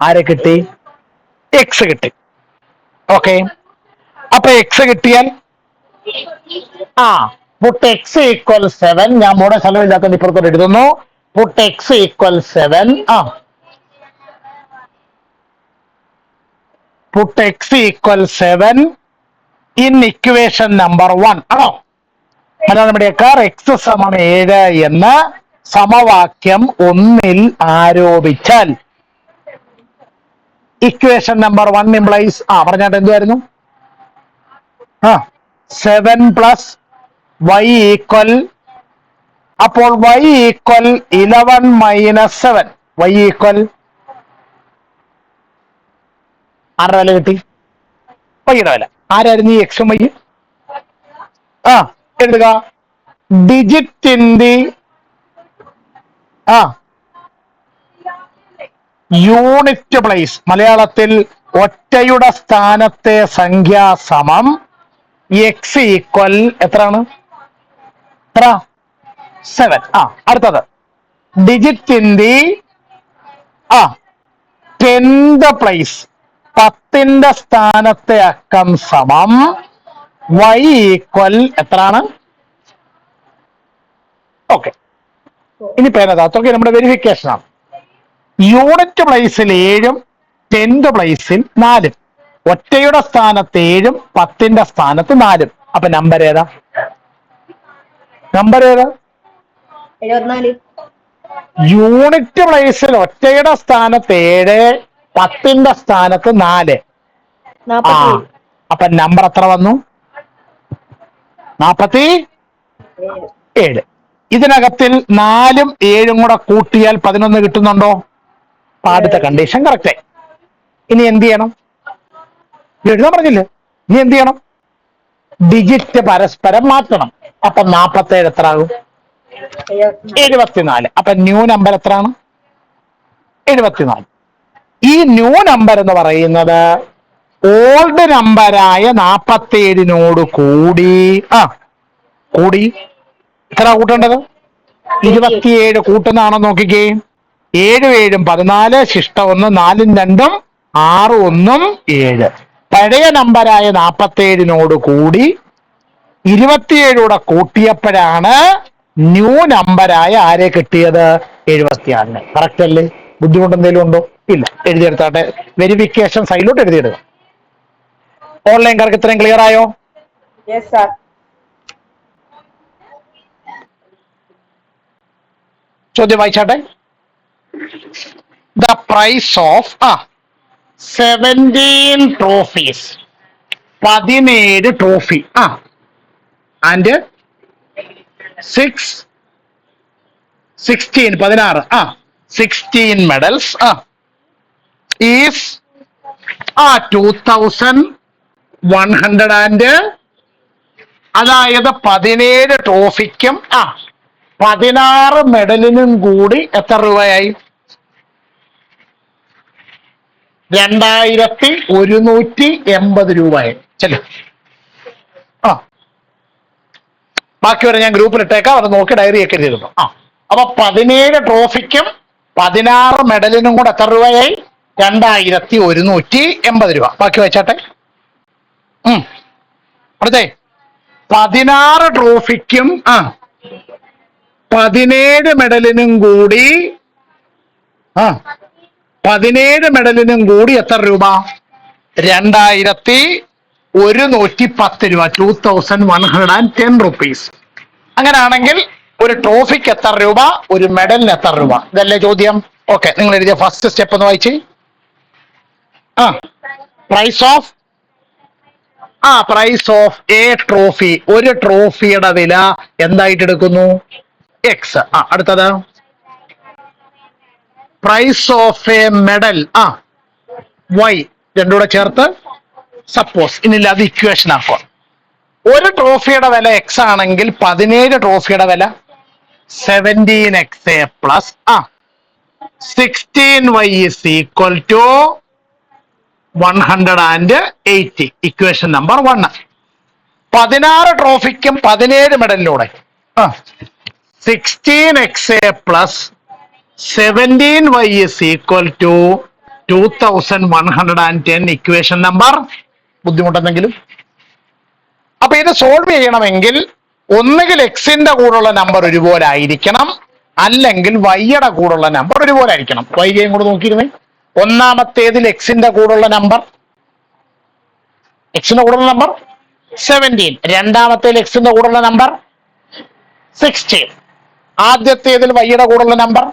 ആരെ കിട്ടി? എക്സ് കിട്ടി. ഓക്കെ. അപ്പൊ എക്സ് കിട്ടിയാൽ പുട്ട് എക്സ് ഈക്വൽ 7. ഞാൻ മോടെ സ്ഥലമില്ലാത്ത ഇപ്പുറത്തോട്ട് എഴുതുന്നു. Put x equal 7. Put x equal 7 in equation number 1 ആണോ? അല്ല, നമ്മുടെ എക്സ് സമം 7 എന്ന് സമവാക്യം 1 ആരോപിച്ചാൽ ഇക്വേഷൻ നമ്പർ 1 ഇംപ്ലൈസ് പറഞ്ഞാട്ട് എന്തുവായിരുന്നു? 7 പ്ലസ് വൈ ഈക്വൽ, അപ്പോൾ y equal 11 minus 7. Y equal ആരുടെ വില കിട്ടി? വൈയുടെ വില. ആരായിരുന്നു ഈ എക്സും വൈ? എഴുതുക. Digit in the unit place. മലയാളത്തിൽ ഒറ്റയുടെ സ്ഥാനത്തെ സംഖ്യ സമം എക്സ് ഈക്വൽ എത്രയാണ്? 7. അടുത്തത് digit in the 10th place. 10ന്റെ സ്ഥാനത്തെ അക്കം സമം y ഈക്വൽ എത്രയാണ്? ഓക്കെ. ഇനി പേരതാത്തൊക്കെ നമ്മുടെ വെരിഫിക്കേഷൻ ആണ്. യൂണിറ്റ് പ്ലേസിൽ 7ഉം 10th പ്ലേസിൽ 4ഉം, ഒറ്റയുടെ സ്ഥാനത്ത് 7ഉം 10ന്റെ സ്ഥാനത്ത് 4ഉം. അപ്പൊ നമ്പർ ഏതാ? 74. യൂണിറ്റ് പ്ലേസിൽ ഒറ്റയുടെ സ്ഥാനത്ത് 7, 10ന്റെ സ്ഥാനത്ത് 4. ആ 47. അപ്പൊ നമ്പർ എത്ര വന്നു? 47. ഇതിനകത്തിൽ 4ഉം 7ഉം കൂടെ കൂട്ടിയാൽ 11 കിട്ടുന്നുണ്ടോ? ആദ്യത്തെ കണ്ടീഷൻ കറക്റ്റ്. ഇനി എന്ത് ചെയ്യണം? എഴുതാൻ പറഞ്ഞില്ലേ? ഇനി എന്ത് ചെയ്യണം? ഡിജിറ്റ് പരസ്പരം മാറ്റണം. അപ്പൊ 47 എത്ര ആകും? 74. അപ്പൊ ന്യൂ നമ്പർ എത്രയാണ്? 74. ഈ ന്യൂ നമ്പർ എന്ന് പറയുന്നത് ഓൾഡ് നമ്പറായ 47നോട് കൂടി കൂടി എത്ര കൂട്ടേണ്ടത്? 27 കൂട്ടുന്നതാണോ നോക്കിക്കേ. 7 7 14, ശിഷ്ട 1, 4 2 6 1 7. പഴയ നമ്പരായ 47നോട് കൂടി 27 കൂട്ടിയപ്പോഴാണ് ന്യൂ നമ്പരായ ആരെ കിട്ടിയത്? 76. കറക്റ്റ് അല്ലേ? ബുദ്ധിമുട്ട് എന്തെങ്കിലും ഉണ്ടോ? ഇല്ല. എഴുതിയെടുത്താട്ടെ. വെരിഫിക്കേഷൻ സൈഡിലോട്ട് എഴുതിയിടുക. ഓൺലൈൻകാർക്ക് ഇത്രയും ക്ലിയർ ആയോ? Yes sir. ചോദ്യം വായിച്ചാട്ടെ. The price of 17 trophies, 17 trophy and 16 16 medals is 2100. അതായത് 17 ട്രോഫിക്കും 16 മെഡലിനും കൂടി എത്ര രൂപയായി? 2180 രൂപയായി. ചെല്ലു. ബാക്കി വരെ ഞാൻ ഗ്രൂപ്പിൽ ഇട്ടേക്കാം, അത് നോക്കി ഡയറി ഒക്കെ എഴുതിയിരുന്നു. അപ്പൊ 17 ട്രോഫിക്കും 16 മെഡലിനും കൂടെ എത്ര രൂപയായി? 2180 രൂപ. ബാക്കി വെച്ചാട്ടെ. അടുത്തേ 16 ട്രോഫിക്കും 17 മെഡലിനും കൂടി 17 മെഡലിനും കൂടി എത്ര രൂപ? 2110 രൂപ. 2110 റുപ്പീസ്. അങ്ങനെയാണെങ്കിൽ ഒരു ട്രോഫിക്ക് എത്ര രൂപ? ഒരു മെഡലിന് എത്ര രൂപ? ഇതല്ലേ ചോദ്യം. ഓക്കെ, നിങ്ങൾ എഴുതിയ ഫസ്റ്റ് സ്റ്റെപ്പ് ഒന്ന് വായിച്ച്. Price of a trophy. ഒരു ട്രോഫിയുടെ വില എന്തായിട്ട് എടുക്കുന്നു? എക്സ്. അടുത്തത് price of a medal y. രണ്ടുകൂടെ ചേർത്ത് സപ്പോസ്. ഇനിയില്ല, അത് ഇക്വേഷൻ ആക്കുക. ഒരു ട്രോഫിയുടെ വില എക്സ് ആണെങ്കിൽ 17 ട്രോഫിയുടെ വില 17xa plus 16y is equal to 180. Equation number 1. 16 ട്രോഫിക്കും 17 മെഡലിലൂടെ 16xa plus 17y is equal to 2110. Equation number. ബുദ്ധിമുട്ടെന്തെങ്കിലും? അപ്പൊ ഇത് സോൾവ് ചെയ്യണമെങ്കിൽ ഒന്നുകിൽ എക്സിന്റെ കൂടെയുള്ള നമ്പർ ഒരുപോലെ ആയിരിക്കണം, അല്ലെങ്കിൽ വൈയുടെ കൂടെയുള്ള നമ്പർ ഒരുപോലെ ആയിരിക്കണം. വൈകയും കൂടെ നോക്കിയിരുന്നേ. ഒന്നാമത്തേതിൽ എക്സിന്റെ കൂടെയുള്ള നമ്പർ 17. രണ്ടാമത്തേതിൽ എക്സിന്റെ കൂടെയുള്ള നമ്പർ 16. ആദ്യത്തേതിൽ വൈയുടെ കൂടെയുള്ള നമ്പർ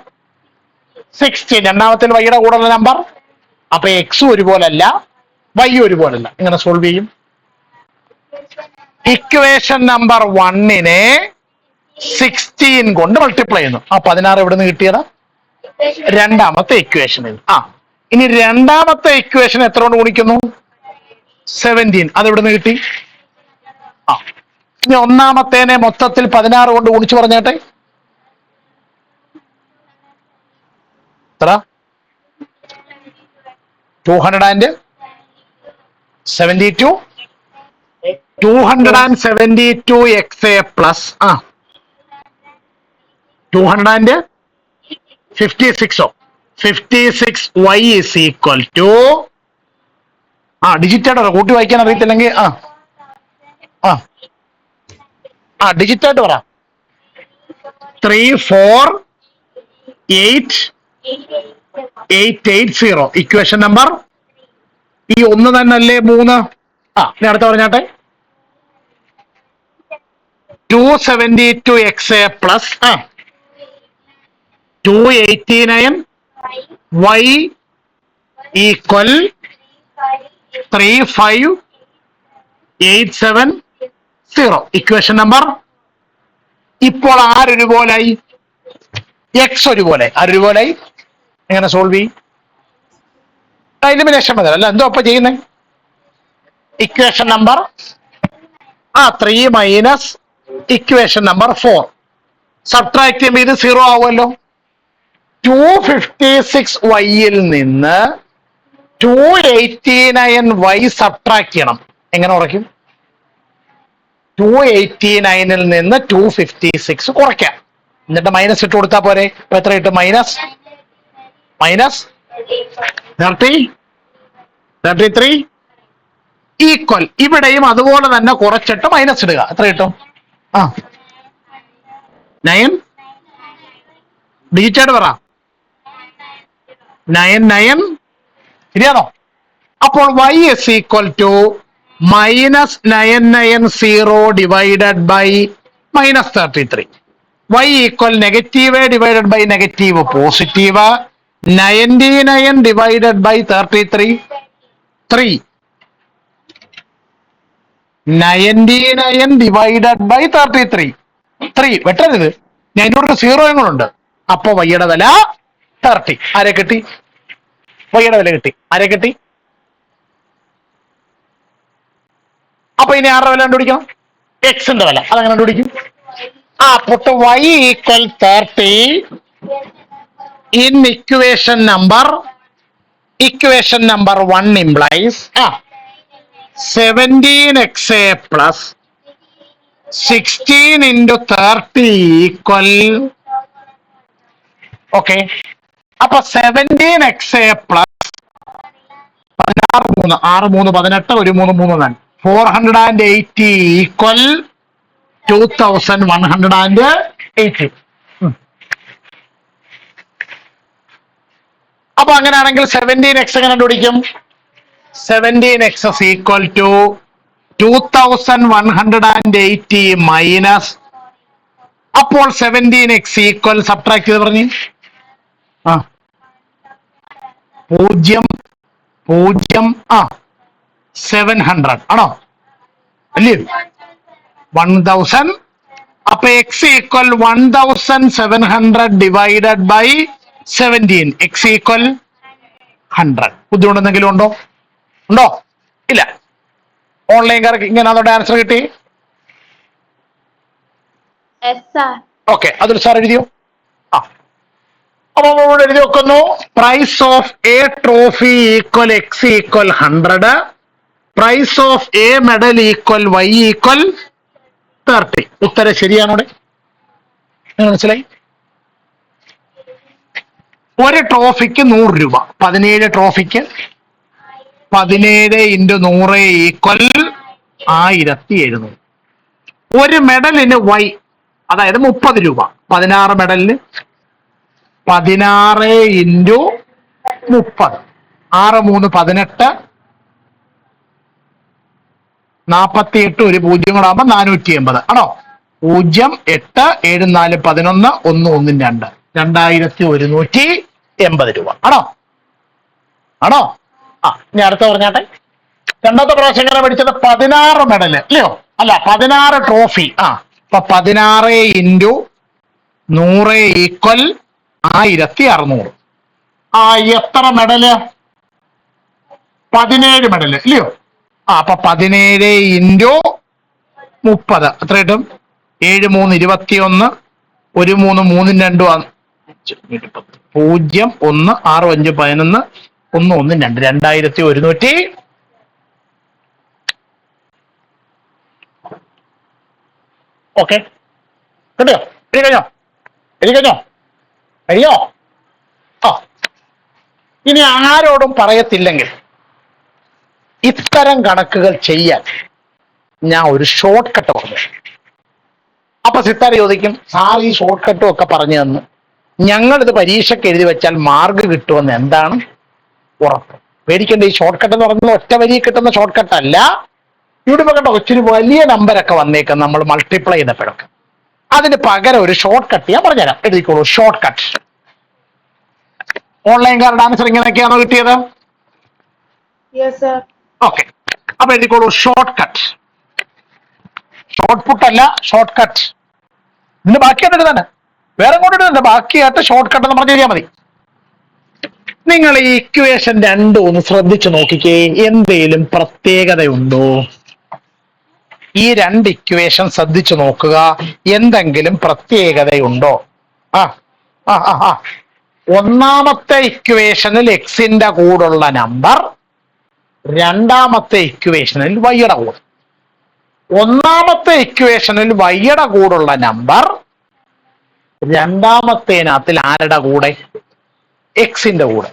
16, രണ്ടാമത്തേതിൽ വൈയുടെ കൂടെയുള്ള നമ്പർ. അപ്പൊ എക്സ് ഒരുപോലല്ല, വൈ ഒരുപോലല്ല. ഇങ്ങനെ സോൾവ് ചെയ്യും. ഇക്വേഷൻ നമ്പർ 1നെ 16 കൊണ്ട് മൾട്ടിപ്ലൈ ചെയ്യുന്നു. 16 എവിടെ നിന്ന് കിട്ടിയത്? രണ്ടാമത്തെ ഇക്വേഷനിൽ. ഇനി രണ്ടാമത്തെ ഇക്വേഷൻ എത്ര കൊണ്ട് ഗുണിക്കുന്നു? 17. അതെവിടെ നിന്ന് കിട്ടി? ഇനി ഒന്നാമത്തേനെ മൊത്തത്തിൽ 16 കൊണ്ട് ഗുണിച്ചു പറഞ്ഞേട്ടെ. എത്ര? 272. 272xa plus 256y is equal to ഡിജിറ്റായിട്ട് കൂട്ടി വായിക്കാൻ അറിയത്തില്ലെങ്കിൽ ഡിജിറ്റായിട്ട് പറ. 34880. ഇക്വേഷൻ നമ്പർ ഈ ഒന്ന് തന്നെയല്ലേ 3. ഇനി അടുത്ത പറഞ്ഞാട്ടെ. 272xa plus 289 y equal 35870. Equation number. ഇപ്പോൾ ആരൊരുപോലായി? എക്സ് ഒരുപോലെ. ആരൊരുപോലായി? എങ്ങനെ സോൾവ് ചെയ്യും? എലിമിനേഷൻ മെത്തേഡ് അല്ല, എന്തോ അപ്പൊ ചെയ്യുന്നത്? Equation number 3 minus equation number 4 subtract ചെയ്യുമ്പോൾ ഇത് 0 ആവുമല്ലോ. 256 വൈയിൽ നിന്ന് 289 വൈ സബ്ട്രാക്ട് ചെയ്യണം. എങ്ങനെ കുറയ്ക്കും? 289ൽ നിന്ന് 256 കുറയ്ക്കാം. എന്നിട്ട് മൈനസ് ഇട്ട് കൊടുത്താൽ പോരെ. ഇപ്പൊ എത്ര കിട്ടും? Minus 33 equal. ഇവിടെയും അതുപോലെ തന്നെ കുറച്ചിട്ട് മൈനസ് ഇടുക. എത്ര കിട്ടും? 9 ഡിജിറ്റായിട്ട് പറ. 99 ശരിയാണോ? അപ്പോൾ y is equal to -990 divided by -33. y equal negative divided by negative positive. 99 divided by 33 3. 99 divided by 33 3. വെട്ടരുത്, ഞാൻ ഇവിടെ 0 കൂടെ. അപ്പൊ വയ്യുടെ വില 30. ആരെ കിട്ടി? വയ്യുടെ വില കിട്ടി. ആരെ കിട്ടി? അപ്പൊ ഇനി ആരുടെ വില കണ്ടുപിടിക്കണം? എക്സിന്റെ വില. അതെങ്ങനെ കണ്ടുപിടിക്കും? Put y equal 30 in equation number 1 implies 17xa plus 16 into 30 equal. Okay, അപ്പൊ 17xa plus 16 6 3 18 1 3 3 480 equal 2180. അപ്പൊ അങ്ങനെയാണെങ്കിൽ 17x എങ്ങനെ കണ്ടുപിടിക്കും? 17x is equal to 2180 minus. അപ്പോൾ 17x ഈക്വൽ സബ്ട്രാക്ട് ചെയ്ത് പറഞ്ഞു 700 ആണോ? അല്ലേ? 1000. അപ്പൊ x equal 1700 divided by 17. x equal 100. ബുദ്ധിമുട്ടെന്തെങ്കിലും ഉണ്ടോ? ഇല്ല. ഓൺലൈൻകാർക്ക് ഇങ്ങനെ അതോടെ ആൻസർ കിട്ടി. ഓക്കെ, അതൊരു സാർ എഴുതിയോ? അപ്പൊ എഴുതി വെക്കുന്നു. Price of a trophy equal x equal 100. Price of a medal equal y equal 30. ഉത്തരം ശരിയാണോടെ? മനസ്സിലായി? ഒരു ട്രോഫിക്ക് 100 രൂപ. 17 ട്രോഫിക്ക് 17 × 100 ഈക്വൽ 1700. ഒരു മെഡലിന് വൈ, അതായത് 30 രൂപ. 16 മെഡലിന് 16 × 30. 6 3 18 48 ഒരു 0 കൂടെ ആകുമ്പോ 480 ആണോ? 0 8 7 4 11 1 1 2 2180 രൂപ ആണോ? ഇനി അടുത്ത പറഞ്ഞാട്ടെ. രണ്ടാമത്തെ പ്രാവശ്യം എങ്ങനെ പഠിച്ചത്? 16 മെഡല് അല്ലയോ? അല്ല, 16 ട്രോഫി. അപ്പൊ 16 × 100 ഈക്വൽ 1600. എത്ര മെഡല്? 17 മെഡല് അല്ലയോ? അപ്പൊ 17 × 30 എത്ര കിട്ടും? 7 3 21 1 3 3 2 0 1 6 5 11 1 1 2 2100. ഓക്കെ, കിട്ടിയോ? കഴിയോ? ഇനി ആരോടും പറയത്തില്ലെങ്കിൽ ഇത്തരം കണക്കുകൾ ചെയ്യാൻ ഞാൻ ഒരു ഷോർട്ട് കട്ട് പറഞ്ഞു. അപ്പൊ സിത്താര ചോദിക്കും, സാർ ഈ ഷോർട്ട് കട്ടും ഒക്കെ പറഞ്ഞു തന്നു, ഞങ്ങളിത് പരീക്ഷയ്ക്ക് എഴുതി വെച്ചാൽ മാർക്ക് കിട്ടുമെന്ന് എന്താണ് ഉറപ്പ്? പേടിക്കേണ്ട. ഈ ഷോർട്ട് കട്ട് എന്ന് പറയുന്നത് ഒറ്റ വരി കിട്ടുന്ന ഷോർട്ട് കട്ട് അല്ല. ഇവിടെ കണ്ടോ ഒത്തിരി വലിയ നമ്പരൊക്കെ വന്നേക്കാം നമ്മൾ മൾട്ടിപ്ലൈ ചെയ്തപ്പോഴൊക്കെ. അതിന് പകരം ഒരു ഷോർട്ട് കട്ട് ഞാൻ പറഞ്ഞുതരാം. എഴുതിക്കോളൂ. ഷോർട്ട് കട്ട് ഓൺലൈൻകാരുടെ ആൻസർ ഇങ്ങനെയൊക്കെയാണോ കിട്ടിയത്? Yes sir. ഓക്കെ, അപ്പൊ എഴുതിക്കോളൂ ഷോർട്ട് കട്ട്. ഷോർട്ട് പുട്ട് അല്ല, ഷോർട്ട് കട്ട്. ഇതിന്റെ ബാക്കിയായിട്ട് തന്നെ വേറെ കൊണ്ടിട്ട് ബാക്കിയായിട്ട് ഷോർട്ട് കട്ട് എന്ന് പറഞ്ഞു കഴിഞ്ഞാൽ മതി. നിങ്ങൾ ഈ ഇക്വേഷൻ രണ്ടും ഒന്ന് ശ്രദ്ധിച്ചു നോക്കിക്കേ, എന്തേലും പ്രത്യേകതയുണ്ടോ? ഈ രണ്ട് ഇക്വേഷൻ ശ്രദ്ധിച്ചു നോക്കുക, എന്തെങ്കിലും പ്രത്യേകതയുണ്ടോ? ആ ആ ആ ആ ഒന്നാമത്തെ ഇക്വേഷനിൽ എക്സിന്റെ കൂടുള്ള നമ്പർ, രണ്ടാമത്തെ ഇക്വേഷനിൽ വൈയുടെ കൂടെ. ഒന്നാമത്തെ ഇക്വേഷനിൽ വൈയുടെ കൂടുള്ള നമ്പർ, രണ്ടാമത്തേനകത്തിൽ ആരുടെ കൂടെ? എക്സിന്റെ കൂടെ.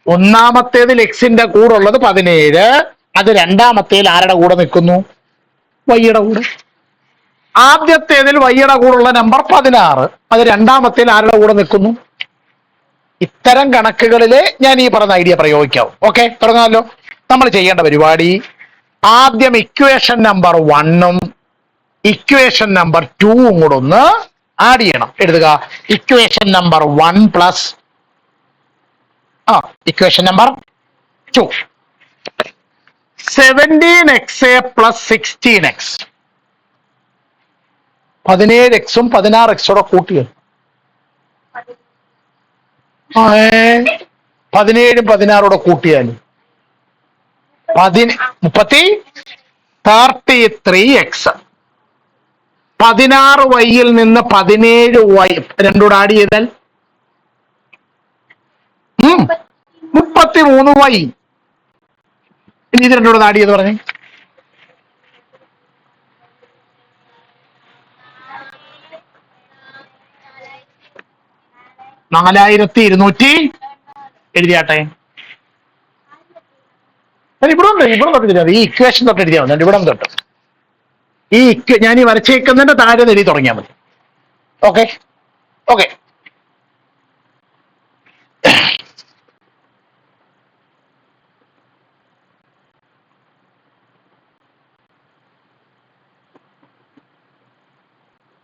ഒന്നാമത്തേതിൽ എക്സിന്റെ കൂടെ ഉള്ളത് 17, അത് രണ്ടാമത്തേതിൽ ആരുടെ കൂടെ നിൽക്കുന്നു? വൈയുടെ കൂടെ. ആദ്യത്തേതിൽ വൈയുടെ കൂടുള്ള നമ്പർ 16, അത് രണ്ടാമത്തേതിൽ ആരുടെ കൂടെ നിൽക്കുന്നു? ഇത്തരം കണക്കുകളില് ഞാൻ ഈ പറഞ്ഞ ഐഡിയ പ്രയോഗിക്കാവും. ഓക്കെ, തുടങ്ങാമല്ലോ. നമ്മൾ ചെയ്യേണ്ട പരിപാടി, ആദ്യം ഇക്വേഷൻ നമ്പർ 1ഉം ഇക്വേഷൻ നമ്പർ 2ഉം കൂടെ ഒന്ന് ആഡ് ചെയ്യണം. എഴുതുക equation number 1 plus equation number 2, 17xa plus 16x. 17x-ഉം 16x-ഓടെ കൂട്ടിയത് 17ഉം 16ഓടെ കൂട്ടിയാലും 33x. 16y-യിൽ നിന്ന് 17y രണ്ടൂടെ ആഡ് ചെയ്താൽ 33y. ഇനി ഇത് രണ്ടൂടെ ആഡ് ചെയ്ത് പറഞ്ഞേ. $4200 എഴുതിയാട്ടെ. ഇവിടെ തൊട്ട് എഴുതിയാൽ ഈ ഇക്വേഷൻ തൊട്ട് എഴുതിയാൽ മതി. ഇവിടെ തൊട്ട് ഈ ഞാൻ ഈ വരച്ചേക്കുന്നതിന്റെ താഴെ എഴുതി തുടങ്ങിയാൽ മതി. Okay okay.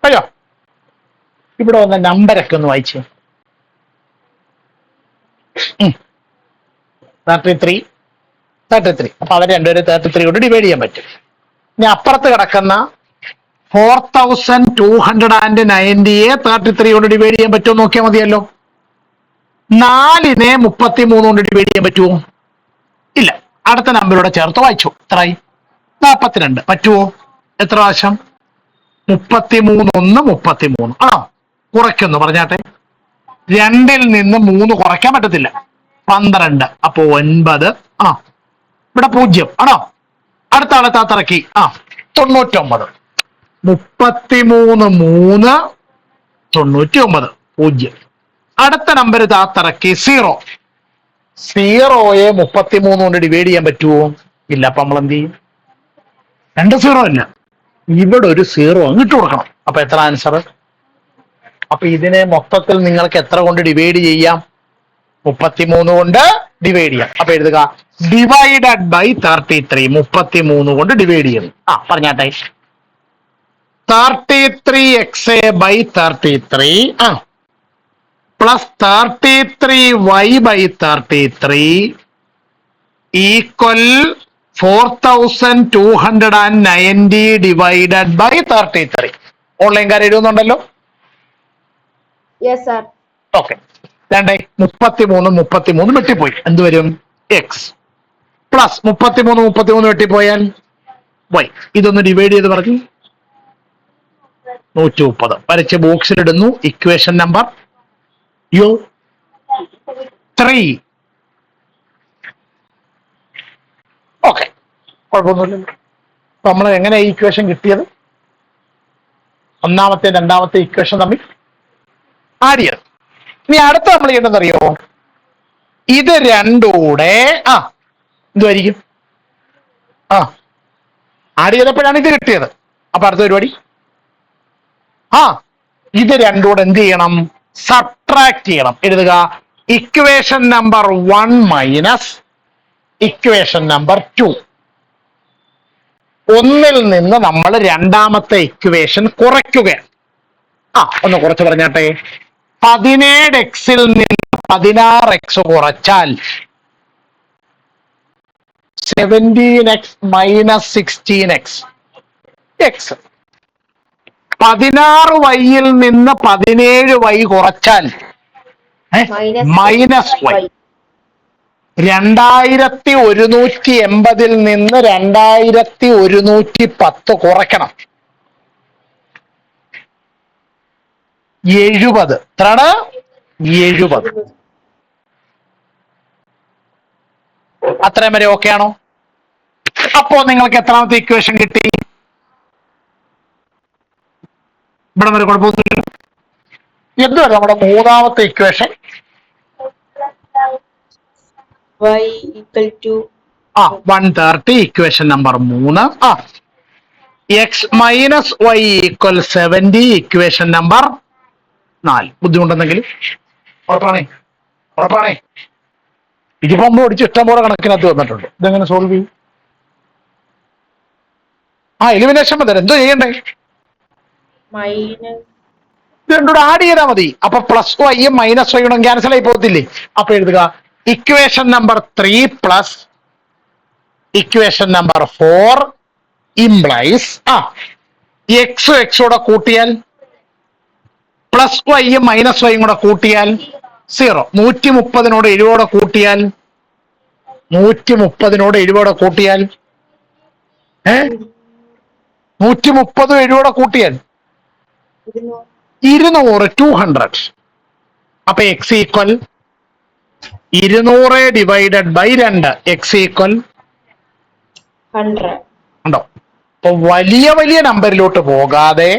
അയ്യോ, ഇവിടെ വന്ന നമ്പരൊക്കെ ഒന്ന് വായിച്ചു. 33. അപ്പൊ അവർ രണ്ടുപേരും 33 കൊണ്ട് ഡിവൈഡ് ചെയ്യാൻ പറ്റും. ഇനി അപ്പുറത്ത് കിടക്കുന്ന 4290യെ 33 കൊണ്ട് ഡിവൈഡ് ചെയ്യാൻ പറ്റുമോ നോക്കിയാൽ മതിയല്ലോ. 4നെ 33 കൊണ്ട് ഡിവൈഡ് ചെയ്യാൻ പറ്റുമോ? ഇല്ല. അടുത്ത നമ്പറോടെ ചേർത്ത് വായിച്ചു. എത്രയായി? 42. പറ്റുമോ? എത്ര പ്രാവശ്യം? 33 1 33 ആണോ? കുറയ്ക്കുന്നു പറഞ്ഞാട്ടെ. 2ൽ നിന്ന് 3 കുറയ്ക്കാൻ പറ്റത്തില്ല. 12. അപ്പോ 9. ഇവിടെ 0 ആണോ? അടുത്ത ആളെ താത്തിറക്കി. 99. 33 3 99 0. അടുത്ത നമ്പർ താത്തിറക്കി 0. 0യെ 33 കൊണ്ട് ഡിവൈഡ് ചെയ്യാൻ പറ്റുമോ? ഇല്ല. അപ്പൊ നമ്മൾ എന്ത് ചെയ്യും? 2 0 ഇല്ല, ഇവിടെ ഒരു 0 അങ്ങിട്ട് കൊടുക്കണം. അപ്പൊ എത്ര ആൻസർ? അപ്പൊ ഇതിനെ മൊത്തത്തിൽ നിങ്ങൾക്ക് എത്ര കൊണ്ട് ഡിവൈഡ് ചെയ്യാം? 33 കൊണ്ട് ഡിവൈഡ് ചെയ്യാം. അപ്പൊ എഴുതുക ഡിവൈഡഡ് ബൈ 33. 33 കൊണ്ട് ഡിവൈഡ് ചെയ്യുന്നു. പറഞ്ഞാട്ടെ. 33xa by 33 plus 33y by 33 equal 4290 divided by 33. ഓൺലൈൻകാർ എഴുതുന്നുണ്ടല്ലോ. Yes sir. ഓക്കെ. 33 വെട്ടിപ്പോയി. എന്ത് വരും? എക്സ് പ്ലസ് 33 വെട്ടിപ്പോയാൽ വൈ. ഇതൊന്ന് ഡിവൈഡ് ചെയ്ത് പറഞ്ഞു 130. വരച്ച് ബോക്സിലിടുന്നു. Equation number 3. ഓക്കെ, കുഴപ്പമൊന്നുമില്ലല്ലോ. നമ്മൾ എങ്ങനെ ഈ ഇക്വേഷൻ കിട്ടിയത്? ഒന്നാമത്തെ രണ്ടാമത്തെ ഇക്വേഷൻ തമ്മിൽ ആഡ് ചെയ്ത്. ഇനി അടുത്ത നമ്മൾ ചെയ്യേണ്ടതെന്നറിയോ? ഇത് രണ്ടൂടെ എന്തുമായിരിക്കും? ആഡ് ചെയ്തപ്പോഴാണ് ഇത് കിട്ടിയത്. അപ്പൊ അടുത്ത പരിപാടി ഇത് രണ്ടൂടെ എന്ത് ചെയ്യണം? സബ്ട്രാക്ട് ചെയ്യണം. എഴുതുക equation number 1 minus equation number 2. ഒന്നിൽ നിന്ന് നമ്മൾ രണ്ടാമത്തെ ഇക്വേഷൻ കുറയ്ക്കുകയാണ്. ഒന്ന് കുറച്ച് പറഞ്ഞാട്ടെ. 17x-ൽ നിന്ന് 16x കുറച്ചാൽ 17x minus 16x X. 16y നിന്ന് 17y കുറച്ചാൽ മൈനസ് y. 2180 നിന്ന് 2110 കുറയ്ക്കണം 70. എത്രയാണ്? 70. അത്രയും വരെ ഓക്കെ ആണോ? അപ്പോ നിങ്ങൾക്ക് എത്രാമത്തെ ഇക്വേഷൻ കിട്ടി? ഇവിടെ വരെ കുഴപ്പമൊന്നുമില്ല. എന്തുവരെ നമ്മുടെ മൂന്നാമത്തെ equation? y equal to 130 equation number 3. x minus y equal 70 equation number 4. ബുദ്ധിമുട്ടുണ്ടെങ്കിൽ ഉറപ്പാണേ ഇതിപ്പോ ഓടിച്ച് ഇഷ്ടം പോലെ കണക്കിനകത്ത് വന്നിട്ടുണ്ട്. ഇതെങ്ങനെ സോൾവ് ചെയ്യും? Elimination method. എന്തോ ചെയ്യണ്ടേ? രണ്ടുകൂടെ ആഡ് ചെയ്താൽ മതി. അപ്പൊ പ്ലസ് വൈയും മൈനസ് വൈയും ക്യാൻസൽ ആയി പോകത്തില്ലേ? അപ്പൊ എഴുതുക equation number 3 plus equation number 4 implies എക്സും എക്സൂടെ കൂട്ടിയാൽ പ്ലസ് വൈയും മൈനസ് വൈയും കൂടെ കൂട്ടിയാൽ 0. 130 70 കൂട്ടിയാൽ 130 കൂട്ടിയാൽ 130 70 കൂട്ടിയാൽ 200 200. അപ്പൊ x equal 200 divided by 2. X equal 100. ഉണ്ടോ? അപ്പൊ വലിയ വലിയ നമ്പറിലോട്ട് പോകാതെ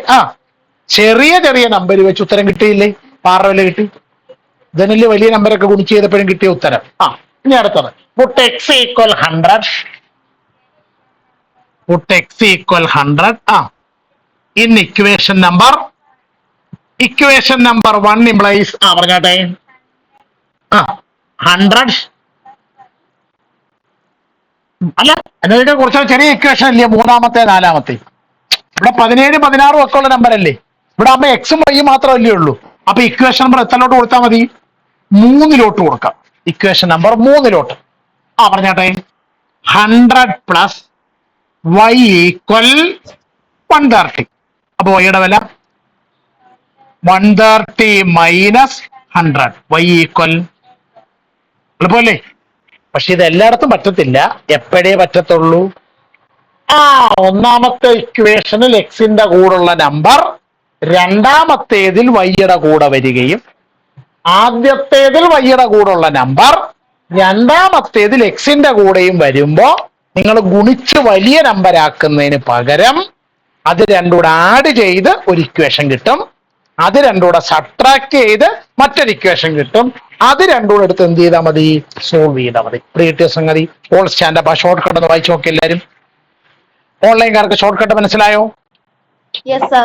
ചെറിയ ചെറിയ നമ്പർ വെച്ച് ഉത്തരം കിട്ടിയില്ലേ? 6 വില കിട്ടി. ഇതിനല്ലേ വലിയ നമ്പരൊക്കെ ഗുണിച്ച് ചെയ്തപ്പോഴും കിട്ടിയ ഉത്തരം. ഇനി അടുത്തത് put x equal 100. Put x equal 100 in equation number 1 implies പറഞ്ഞാട്ടെ 100 അല്ല എന്നതിന്റെ കുറച്ച് ചെറിയ ഇക്വേഷൻ ഇല്ലേ? മൂന്നാമത്തെ 4-മത്തെ. ഇവിടെ 17 16 ഒക്കെ ഉള്ള നമ്പർ അല്ലേ? ഇവിടെ ആകുമ്പോ എക്സും വൈയും മാത്രമല്ലേ ഉള്ളൂ. അപ്പൊ ഇക്വേഷൻ നമ്പർ എത്രയിലോട്ട് കൊടുത്താൽ മതി? 3 കൊടുക്കാം. ഇക്വേഷൻ നമ്പർ 3 പറഞ്ഞാട്ടെ 100 പ്ലസ് y ഈക്വൽ 130. അപ്പൊ വൈയുടെ വില 130 മൈനസ് 100 y ഈക്വൽ. എളുപ്പമല്ലേ? പക്ഷെ ഇത് എല്ലായിടത്തും പറ്റത്തില്ല. എപ്പോഴേ പറ്റത്തുള്ളൂ? ഒന്നാമത്തെ ഇക്വേഷനിൽ എക്സിന്റെ കൂടെയുള്ള നമ്പർ രണ്ടാമത്തേതിൽ വൈയുടെ കൂടെ വരികയും ആദ്യത്തേതിൽ വൈയുടെ കൂടെയുള്ള നമ്പർ രണ്ടാമത്തേതിൽ എക്സിന്റെ കൂടെയും വരുമ്പോ നിങ്ങൾ ഗുണിച്ച് വലിയ നമ്പർ ആക്കുന്നതിന് പകരം അത് രണ്ടുകൂടെ ആഡ് ചെയ്ത് ഒരു ഇക്വേഷൻ കിട്ടും. അത് രണ്ടുകൂടെ സബ്ട്രാക്ട് ചെയ്ത് മറ്റൊരു ഇക്വേഷൻ കിട്ടും. അത് രണ്ടുകൂടെ എടുത്ത് എന്ത് ചെയ്താൽ മതി? സോൾവ് ചെയ്താൽ മതി. പ്രീവിയസ് സംഗതി ഓൾ സ്റ്റാൻഡപ്പ്. ഷോർട്ട് കട്ട് ഒന്ന് വായിച്ചു നോക്കി എല്ലാവരും. ഓൺലൈൻകാർക്ക് ഷോർട്ട് കട്ട് മനസ്സിലായോ? Yes, sir.